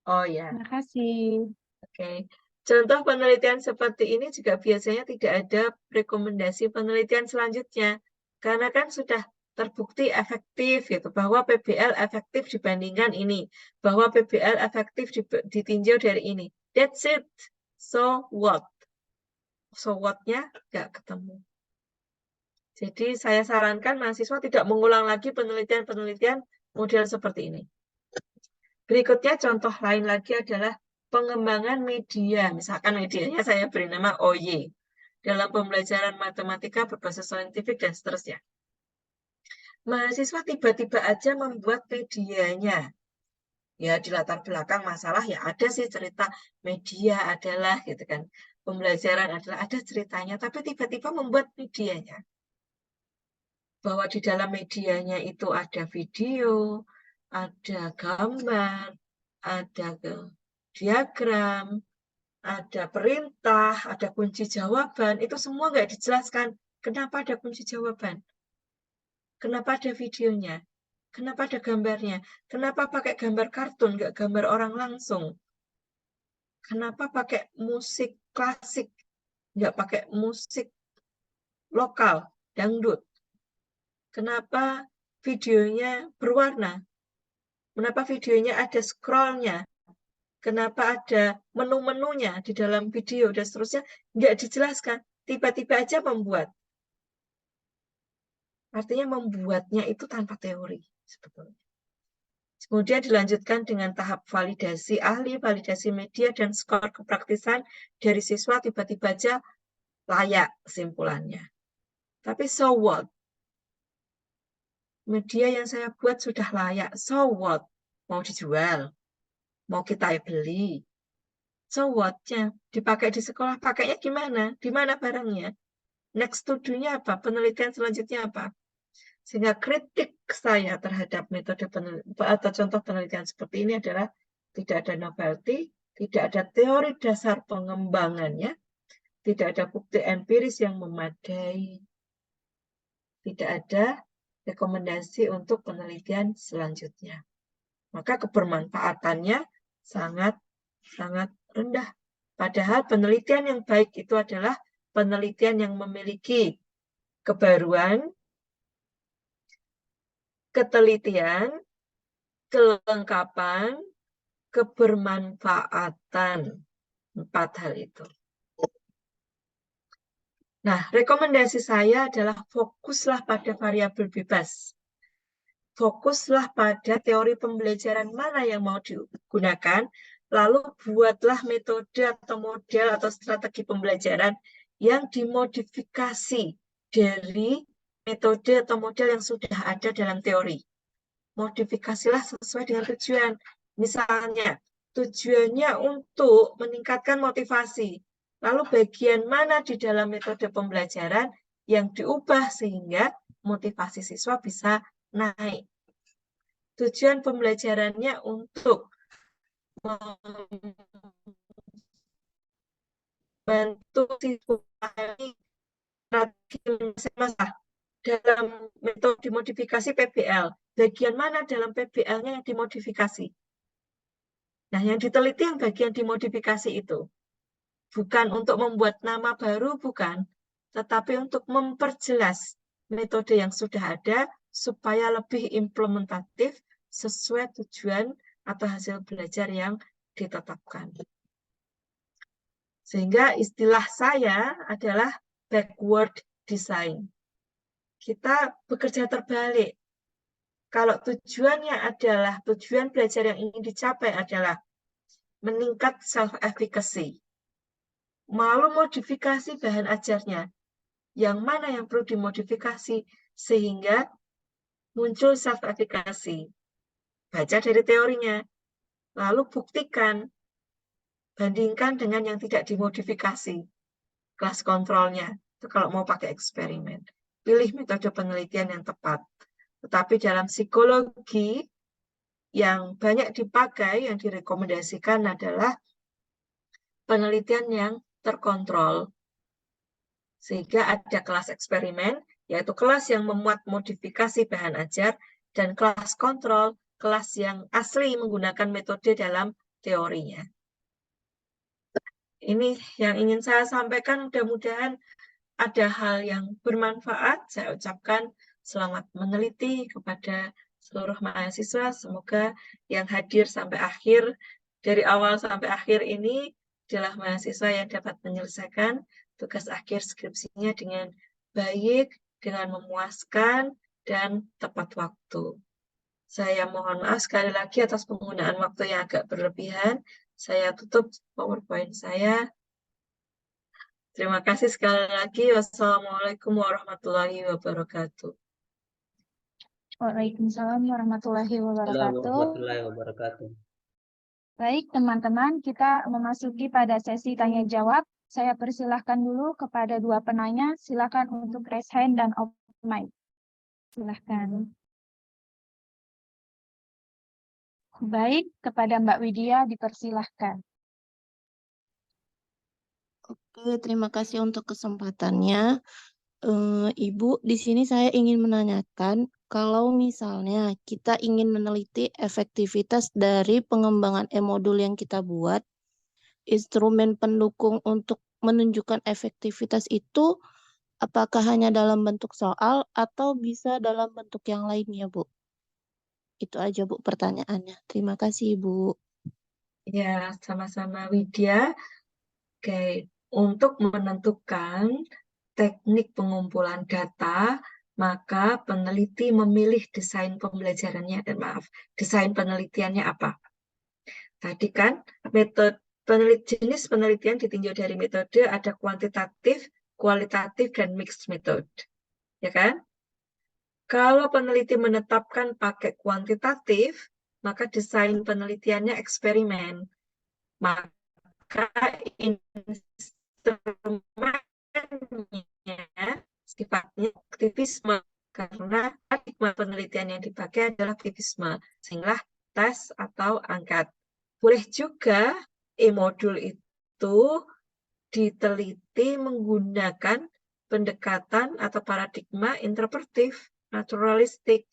Oh ya. Terima kasih. Oke. Contoh penelitian seperti ini juga biasanya tidak ada rekomendasi penelitian selanjutnya. Karena kan sudah terbukti efektif gitu, bahwa PBL efektif dibandingkan ini, bahwa PBL efektif ditinjau dari ini. That's it. So what? So what-nya nggak ketemu. Jadi saya sarankan mahasiswa tidak mengulang lagi penelitian-penelitian model seperti ini. Berikutnya contoh lain lagi adalah pengembangan media. Misalkan medianya saya beri nama OY. Dalam pembelajaran matematika berbasis saintifik dan seterusnya. Mahasiswa tiba-tiba aja membuat medianya. Ya di latar belakang masalah ya ada sih cerita media adalah gitu kan. Pembelajaran adalah ada ceritanya, tapi tiba-tiba membuat medianya. Bahwa di dalam medianya itu ada video, ada gambar, ada diagram, ada perintah, ada kunci jawaban, itu semua nggak dijelaskan. Kenapa ada kunci jawaban? Kenapa ada videonya? Kenapa ada gambarnya? Kenapa pakai gambar kartun, nggak gambar orang langsung? Kenapa pakai musik klasik, nggak pakai musik lokal, dangdut? Kenapa videonya berwarna? Kenapa videonya ada scrollnya? Kenapa ada menu-menunya di dalam video dan seterusnya? Nggak dijelaskan. Tiba-tiba aja membuat. Artinya membuatnya itu tanpa teori sebetulnya. Kemudian dilanjutkan dengan tahap validasi ahli, validasi media, dan skor kepraktisan dari siswa tiba-tiba aja layak kesimpulannya. Tapi so what? Media yang saya buat sudah layak. So what? Mau dijual? Mau kita beli? So what-nya? Dipakai di sekolah, pakainya gimana? Di mana barangnya? Next to-do-nya apa? Penelitian selanjutnya apa? Sehingga kritik saya terhadap metode penelitian atau contoh penelitian seperti ini adalah tidak ada novelty, tidak ada teori dasar pengembangannya, tidak ada bukti empiris yang memadai, tidak ada rekomendasi untuk penelitian selanjutnya. Maka kebermanfaatannya sangat rendah. Padahal penelitian yang baik itu adalah penelitian yang memiliki kebaruan, ketelitian, kelengkapan, kebermanfaatan. 4 hal itu. Nah, rekomendasi saya adalah fokuslah pada variabel bebas. fokuslah pada teori pembelajaran mana yang mau digunakan, lalu buatlah metode atau model atau strategi pembelajaran yang dimodifikasi dari metode atau model yang sudah ada dalam teori. Modifikasilah sesuai dengan tujuan. Misalnya, tujuannya untuk meningkatkan motivasi. Lalu bagian mana di dalam metode pembelajaran yang diubah sehingga motivasi siswa bisa naik. Tujuan pembelajarannya untuk membantu siswa masa dalam metode modifikasi PBL. Bagian mana dalam PBL-nya yang dimodifikasi? Nah, yang diteliti yang bagian dimodifikasi itu. Bukan untuk membuat nama baru, bukan. Tetapi untuk memperjelas metode yang sudah ada supaya lebih implementatif sesuai tujuan atau hasil belajar yang ditetapkan. Sehingga istilah saya adalah backward design. Kita bekerja terbalik. Kalau tujuannya adalah, tujuan belajar yang ingin dicapai adalah meningkat self-efficacy. Lalu modifikasi bahan ajarnya. Yang mana yang perlu dimodifikasi sehingga muncul self-efficacy. Baca dari teorinya. Lalu buktikan. Bandingkan dengan yang tidak dimodifikasi. Kelas kontrolnya. Itu kalau mau pakai eksperimen. Pilih metode penelitian yang tepat. Tetapi dalam psikologi, yang banyak dipakai, yang direkomendasikan adalah penelitian yang terkontrol. Sehingga ada kelas eksperimen, yaitu kelas yang memuat modifikasi bahan ajar, dan kelas kontrol, kelas yang asli menggunakan metode dalam teorinya. Ini yang ingin saya sampaikan, mudah-mudahan ada hal yang bermanfaat. Saya ucapkan selamat meneliti kepada seluruh mahasiswa. Semoga yang hadir sampai akhir, dari awal sampai akhir ini, adalah mahasiswa yang dapat menyelesaikan tugas akhir skripsinya dengan baik, dengan memuaskan, dan tepat waktu. Saya mohon maaf sekali lagi atas penggunaan waktu yang agak berlebihan. Saya tutup PowerPoint saya. Terima kasih sekali lagi. Wassalamualaikum warahmatullahi wabarakatuh. Waalaikumsalam warahmatullahi wabarakatuh. Warahmatullahi wabarakatuh. Baik, teman-teman, kita memasuki pada sesi tanya-jawab. Saya persilahkan dulu kepada dua penanya. Silakan untuk raise hand dan open mic. Silakan. Baik, kepada Mbak Widya dipersilahkan. Oke, terima kasih untuk kesempatannya. Ibu, di sini saya ingin menanyakan, kalau misalnya kita ingin meneliti efektivitas dari pengembangan e-modul yang kita buat, instrumen pendukung untuk menunjukkan efektivitas itu apakah hanya dalam bentuk soal atau bisa dalam bentuk yang lainnya, Bu? Itu aja, Bu, pertanyaannya. Terima kasih, Bu. Ya, sama-sama Widya. Oke, untuk menentukan teknik pengumpulan data, maka peneliti memilih desain pembelajarannya, desain penelitiannya apa. Tadi kan metode jenis penelitian ditinjau dari metode ada kuantitatif, kualitatif, dan mixed method. Ya kan? Kalau peneliti menetapkan pakai kuantitatif, maka desain penelitiannya eksperimen. Maka instrumennya sifatnya aktivisme, karena paradigma penelitian yang dipakai adalah aktivisme, sehingga tes atau angkat. Boleh juga e-modul itu diteliti menggunakan pendekatan atau paradigma interpretif, naturalistik,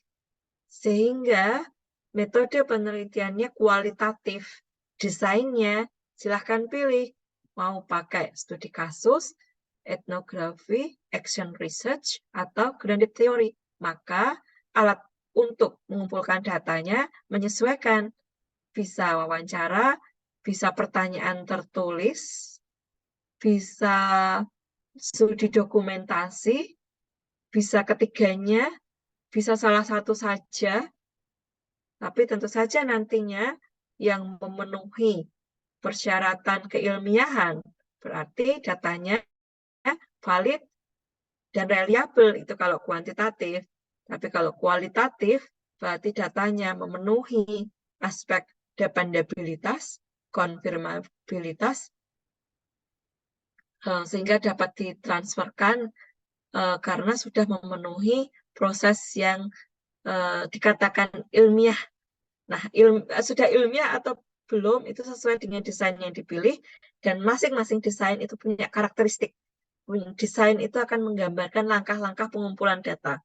sehingga metode penelitiannya kualitatif. Desainnya silahkan pilih, mau pakai studi kasus, etnografi, action research, atau grounded theory. Maka alat untuk mengumpulkan datanya menyesuaikan. Bisa wawancara, bisa pertanyaan tertulis, bisa studi dokumentasi, bisa ketiganya, bisa salah satu saja, tapi tentu saja nantinya yang memenuhi persyaratan keilmiahan, berarti datanya valid dan reliable, itu kalau kuantitatif. Tapi kalau kualitatif, berarti datanya memenuhi aspek dependabilitas, konfirmabilitas, sehingga dapat ditransferkan karena sudah memenuhi proses yang dikatakan ilmiah. Nah, sudah ilmiah atau belum itu sesuai dengan desain yang dipilih, dan masing-masing desain itu punya karakteristik. Desain itu akan menggambarkan langkah-langkah pengumpulan data.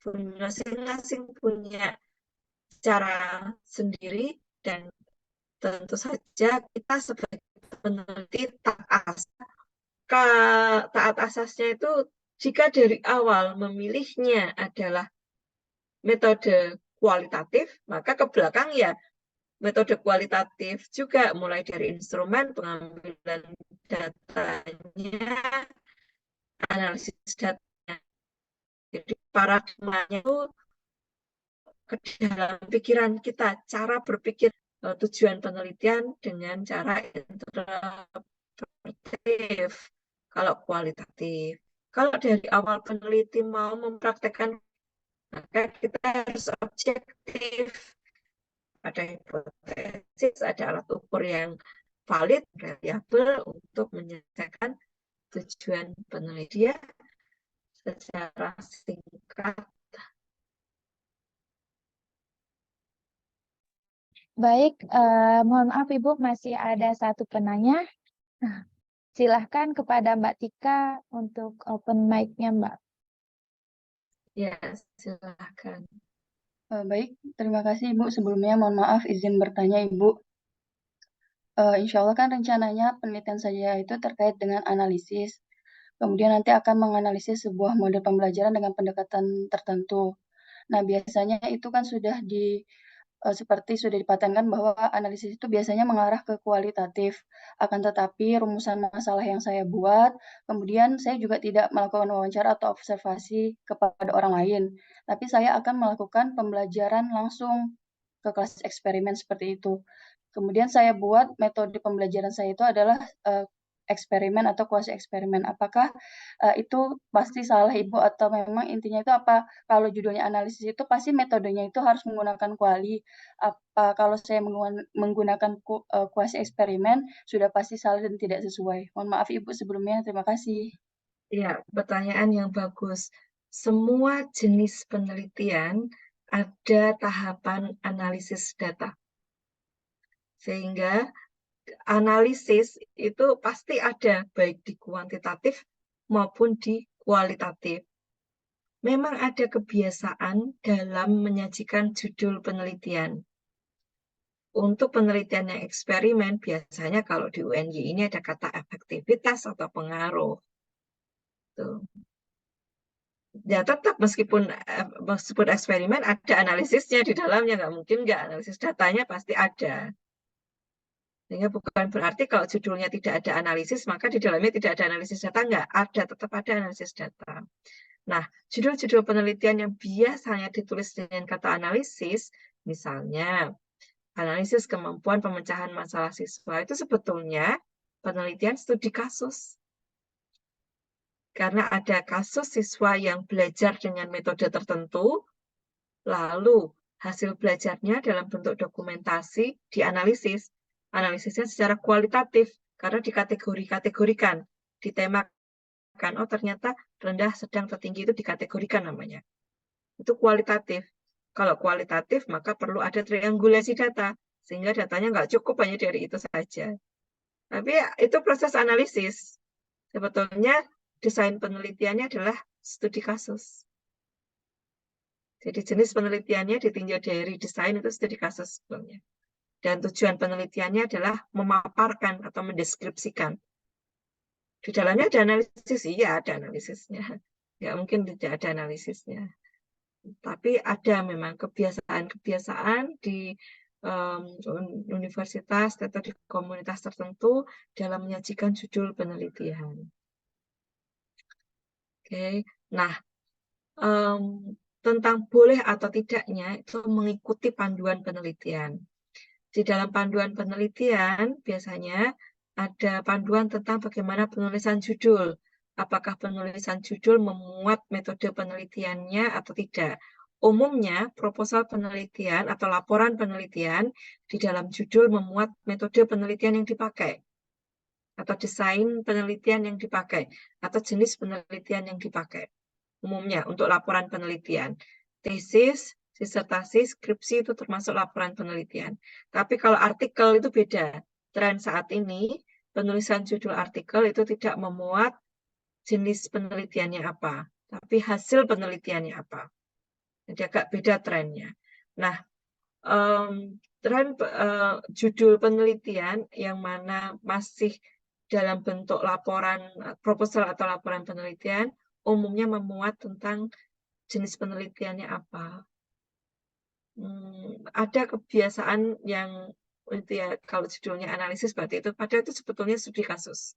Masing-masing punya cara sendiri, dan tentu saja kita sebagai peneliti taat asasnya itu jika dari awal memilihnya adalah metode kualitatif, maka ke belakang ya metode kualitatif juga, mulai dari instrumen pengambilan datanya, analisis datanya. Jadi paradigmanya itu ke dalam pikiran kita, cara berpikir tujuan penelitian dengan cara interpretatif kalau kualitatif. Kalau dari awal peneliti mau mempraktekkan, maka kita harus objektif. Ada hipotesis, ada alat ukur yang valid, reliable untuk menyelesaikan tujuan penelitian secara singkat. Baik, mohon maaf Ibu, masih ada satu penanya. Nah, silahkan kepada Mbak Tika untuk open mic-nya, Mbak. Ya, silahkan. Baik, terima kasih Ibu. Sebelumnya mohon maaf izin bertanya Ibu. Insya Allah kan rencananya penelitian saya itu terkait dengan analisis. Kemudian nanti akan menganalisis sebuah model pembelajaran dengan pendekatan tertentu. Nah, biasanya itu kan sudah seperti sudah dipatenkan bahwa analisis itu biasanya mengarah ke kualitatif. Akan tetapi rumusan masalah yang saya buat, kemudian saya juga tidak melakukan wawancara atau observasi kepada orang lain. Tapi saya akan melakukan pembelajaran langsung ke kelas eksperimen seperti itu. Kemudian saya buat metode pembelajaran saya itu adalah eksperimen atau kuasi eksperimen. Apakah itu pasti salah Ibu, atau memang intinya itu apa? Kalau judulnya analisis itu pasti metodenya itu harus menggunakan kuali. Apa kalau saya menggunakan kuasi eksperimen sudah pasti salah dan tidak sesuai? Mohon maaf Ibu sebelumnya. Terima kasih. Ya, pertanyaan yang bagus. Semua jenis penelitian ada tahapan analisis data. Sehingga analisis itu pasti ada, baik di kuantitatif maupun di kualitatif. Memang ada kebiasaan dalam menyajikan judul penelitian. Untuk penelitian yang eksperimen, biasanya kalau di UNY ini ada kata efektivitas atau pengaruh. Tuh. Ya tetap meskipun eksperimen ada analisisnya di dalamnya, nggak mungkin nggak, analisis datanya pasti ada. Sehingga bukan berarti kalau judulnya tidak ada analisis, maka di dalamnya tidak ada analisis data, nggak ada, tetap ada analisis data. Nah, judul-judul penelitian yang biasanya ditulis dengan kata analisis, misalnya analisis kemampuan pemecahan masalah siswa, itu sebetulnya penelitian studi kasus. Karena ada kasus siswa yang belajar dengan metode tertentu, lalu hasil belajarnya dalam bentuk dokumentasi dianalisis. Analisisnya secara kualitatif, karena dikategorikan, ditemakan, oh ternyata rendah, sedang, tertinggi itu dikategorikan namanya. Itu kualitatif. Kalau kualitatif, maka perlu ada triangulasi data, sehingga datanya nggak cukup hanya dari itu saja. Tapi itu proses analisis. Sebetulnya desain penelitiannya adalah studi kasus. Jadi jenis penelitiannya ditinjau dari desain itu studi kasus sebetulnya. Dan tujuan penelitiannya adalah memaparkan atau mendeskripsikan. Di dalamnya ada analisis, iya ada analisisnya. Nggak mungkin tidak ada analisisnya. Tapi ada memang kebiasaan-kebiasaan di universitas atau di komunitas tertentu dalam menyajikan judul penelitian. Oke, nah tentang boleh atau tidaknya itu mengikuti panduan penelitian. Di dalam panduan penelitian biasanya ada panduan tentang bagaimana penulisan judul. Apakah penulisan judul memuat metode penelitiannya atau tidak. Umumnya, proposal penelitian atau laporan penelitian di dalam judul memuat metode penelitian yang dipakai, atau desain penelitian yang dipakai, atau jenis penelitian yang dipakai. Umumnya untuk laporan penelitian. Tesis, disertasi, skripsi itu termasuk laporan penelitian. Tapi kalau artikel itu beda. Tren saat ini, penulisan judul artikel itu tidak memuat jenis penelitiannya apa, tapi hasil penelitiannya apa. Jadi agak beda trennya. Nah, tren judul penelitian yang mana masih dalam bentuk laporan proposal atau laporan penelitian umumnya memuat tentang jenis penelitiannya apa. Ada kebiasaan yang itu ya, kalau judulnya analisis berarti itu padahal itu sebetulnya studi kasus.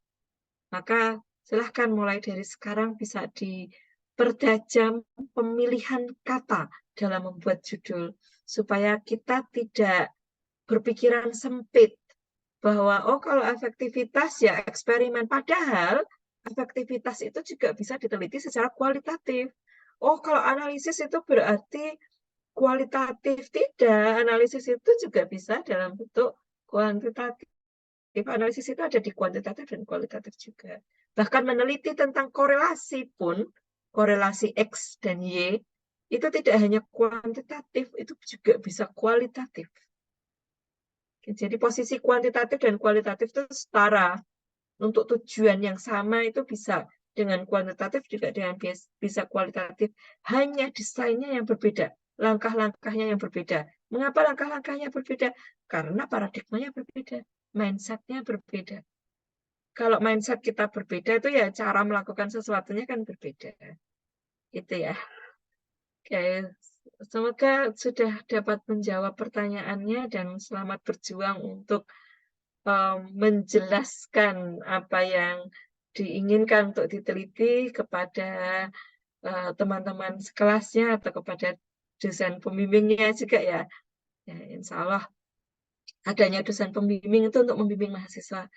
Maka silahkan mulai dari sekarang bisa dipertajam pemilihan kata dalam membuat judul supaya kita tidak berpikiran sempit bahwa oh kalau efektivitas ya eksperimen, padahal efektivitas itu juga bisa diteliti secara kualitatif. Oh kalau analisis itu berarti kualitatif, tidak. Analisis itu juga bisa dalam bentuk kuantitatif. Analisis itu ada di kuantitatif dan kualitatif juga. Bahkan meneliti tentang korelasi pun, korelasi X dan Y, itu tidak hanya kuantitatif, itu juga bisa kualitatif. Jadi posisi kuantitatif dan kualitatif itu setara. Untuk tujuan yang sama itu bisa dengan kuantitatif juga dengan bisa kualitatif. Hanya desainnya yang berbeda, langkah-langkahnya yang berbeda. Mengapa langkah-langkahnya berbeda? Karena paradigmanya berbeda, mindset-nya berbeda. Kalau mindset kita berbeda itu ya cara melakukan sesuatunya kan berbeda. Itu ya. Oke, semoga sudah dapat menjawab pertanyaannya dan selamat berjuang untuk menjelaskan apa yang diinginkan untuk diteliti kepada teman-teman sekelasnya atau kepada dosen pembimbingnya juga ya. Ya, insya Allah adanya dosen pembimbing itu untuk membimbing mahasiswa.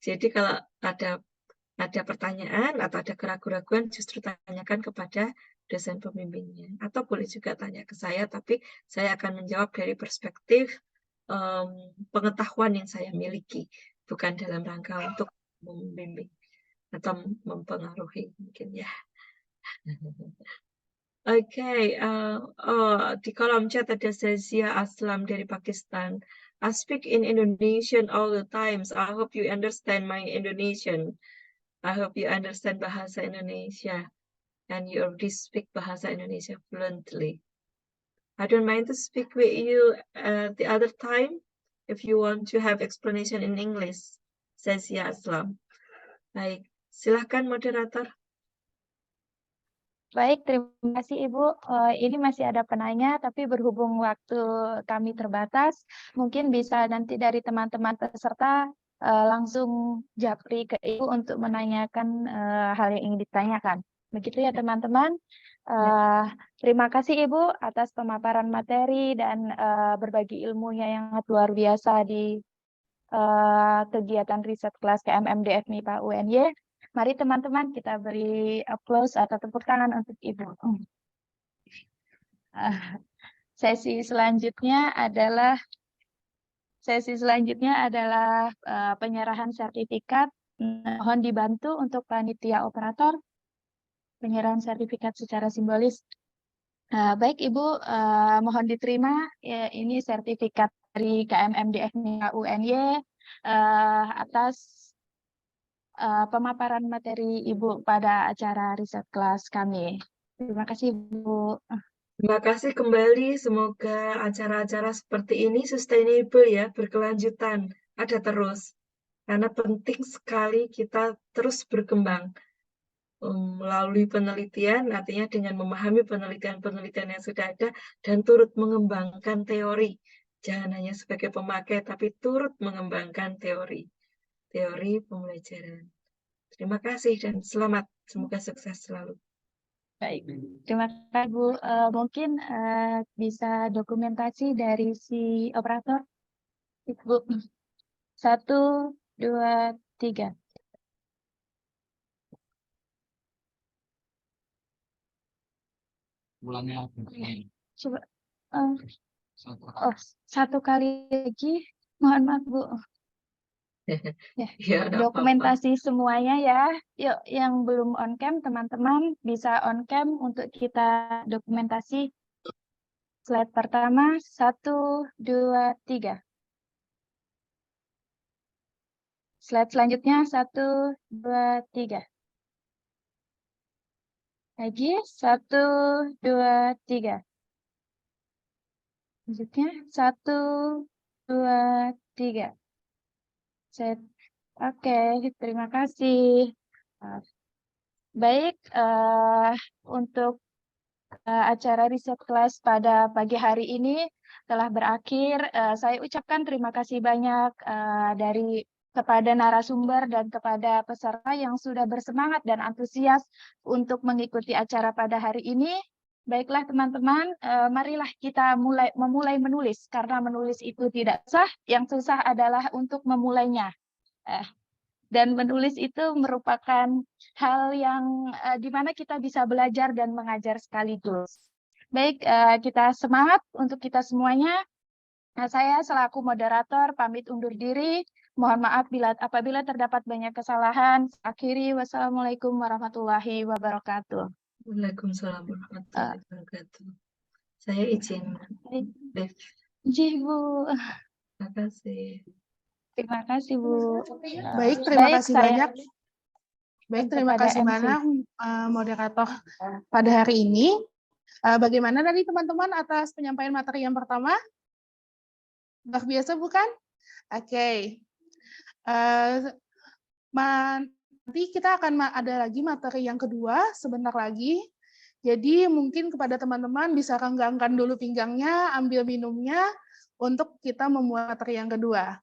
Jadi kalau ada pertanyaan atau ada keraguan-keraguan justru tanyakan kepada dosen pembimbingnya. Atau boleh juga tanya ke saya, tapi saya akan menjawab dari perspektif pengetahuan yang saya miliki, bukan dalam rangka untuk membimbing atau mempengaruhi mungkin ya. Oke, di kolom chat ada Zazia Aslam dari Pakistan. I speak in Indonesian all the times. I hope you understand my Indonesian. I hope you understand bahasa Indonesia and you already speak bahasa Indonesia fluently. I don't mind to speak with you the other time if you want to have explanation in English, says Ya Aslam. Baik, silahkan moderator. Baik, terima kasih Ibu. Ini masih ada penanya, tapi berhubung waktu kami terbatas, mungkin bisa nanti dari teman-teman peserta langsung japri ke Ibu untuk menanyakan hal yang ingin ditanyakan. Begitu ya teman-teman. Terima kasih Ibu atas pemaparan materi dan berbagi ilmunya yang luar biasa di kegiatan riset kelas KMMDF MIPA UNY. Mari teman-teman kita beri aplaus atau tepuk tangan untuk Ibu. Sesi selanjutnya adalah penyerahan sertifikat. Mohon dibantu untuk panitia operator penyerahan sertifikat secara simbolis. Baik Ibu, mohon diterima ya, ini sertifikat dari KMMDF UNY atas pemaparan materi Ibu pada acara riset kelas kami. Terima kasih Bu. Terima kasih kembali. Semoga acara-acara seperti ini sustainable ya, berkelanjutan, ada terus. Karena penting sekali kita terus berkembang melalui penelitian, artinya dengan memahami penelitian-penelitian yang sudah ada dan turut mengembangkan teori. Jangan hanya sebagai pemakai, tapi turut mengembangkan teori pembelajaran. Terima kasih dan selamat. Semoga sukses selalu. Baik, terima kasih Bu. Mungkin bisa dokumentasi dari si operator, Ibu. 1, 2, 3. Coba. eh, oh, 1 kali lagi. Mohon maaf Bu. Ya, Ya, nggak apa-apa. dokumentasi semuanya ya. Yuk, yang belum on cam, teman-teman bisa on cam untuk kita dokumentasi. Slide pertama, 1, 2, 3. Slide selanjutnya, 1, 2, 3. Lagi, 1, 2, 3. Selanjutnya, 1, 2, 3. Set. Oke, terima kasih. Baik, untuk acara riset kelas pada pagi hari ini telah berakhir. Saya ucapkan terima kasih banyak kepada narasumber dan kepada peserta yang sudah bersemangat dan antusias untuk mengikuti acara pada hari ini. Baiklah teman-teman, marilah kita memulai menulis, karena menulis itu tidak susah, yang susah adalah untuk memulainya. Dan menulis itu merupakan hal yang di mana kita bisa belajar dan mengajar sekaligus. Baik, kita semangat untuk kita semuanya. Nah, saya selaku moderator pamit undur diri. Mohon maaf apabila terdapat banyak kesalahan. Akhiri, wassalamualaikum warahmatullahi wabarakatuh. Waalaikumsalam warahmatullahi wabarakatuh. Saya izin live. Izin, Bu. Terima kasih. Terima kasih, Bu. Baik, terima kasih saya- banyak. Baik, terima kepada kasih MC. banyak moderator pada hari ini. Bagaimana tadi teman-teman atas penyampaian materi yang pertama? Luar biasa bukan? Oke. Nanti kita akan ada lagi materi yang kedua sebentar lagi. Jadi mungkin kepada teman-teman bisa renggangkan dulu pinggangnya, ambil minumnya untuk kita membuat materi yang kedua.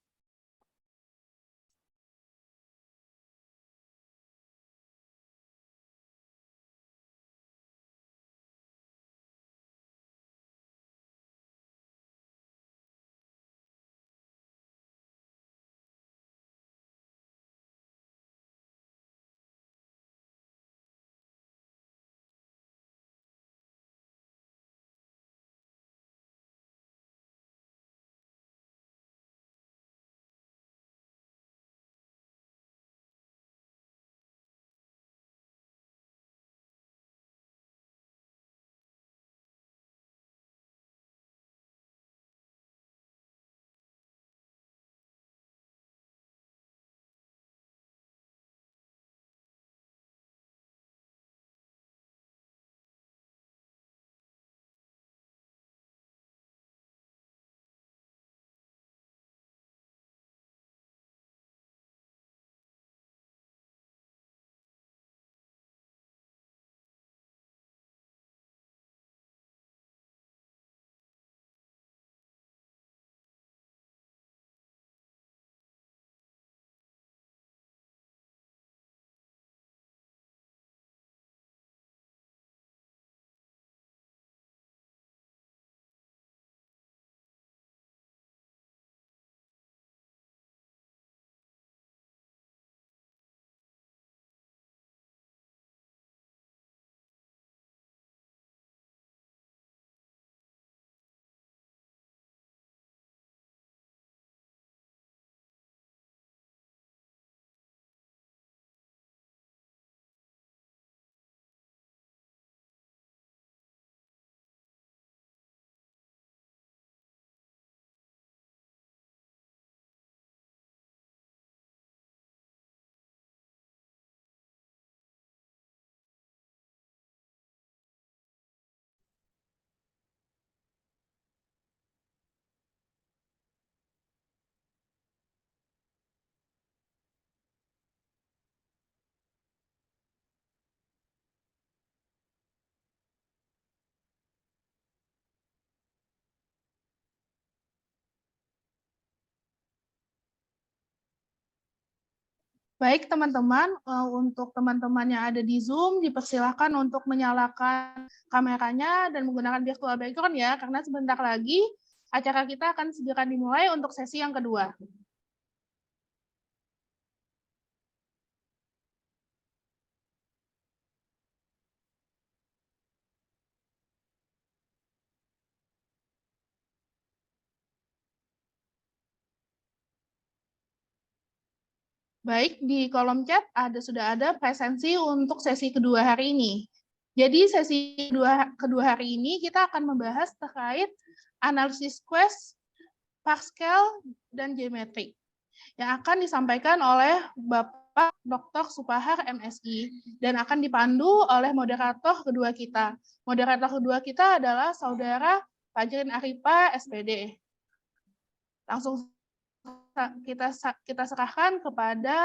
Baik teman-teman, untuk teman-teman yang ada di Zoom, dipersilakan untuk menyalakan kameranya dan menggunakan virtual background ya, karena sebentar lagi acara kita akan segera dimulai untuk sesi yang kedua. Baik, di kolom chat sudah ada presensi untuk sesi kedua hari ini. Jadi sesi kedua hari ini kita akan membahas terkait analisis quest, Pascal, dan geometrik yang akan disampaikan oleh Bapak Dr. Supahar MSI dan akan dipandu oleh moderator kedua kita. Moderator kedua kita adalah Saudara Fajrin Arifa, SPD. Langsung kita serahkan kepada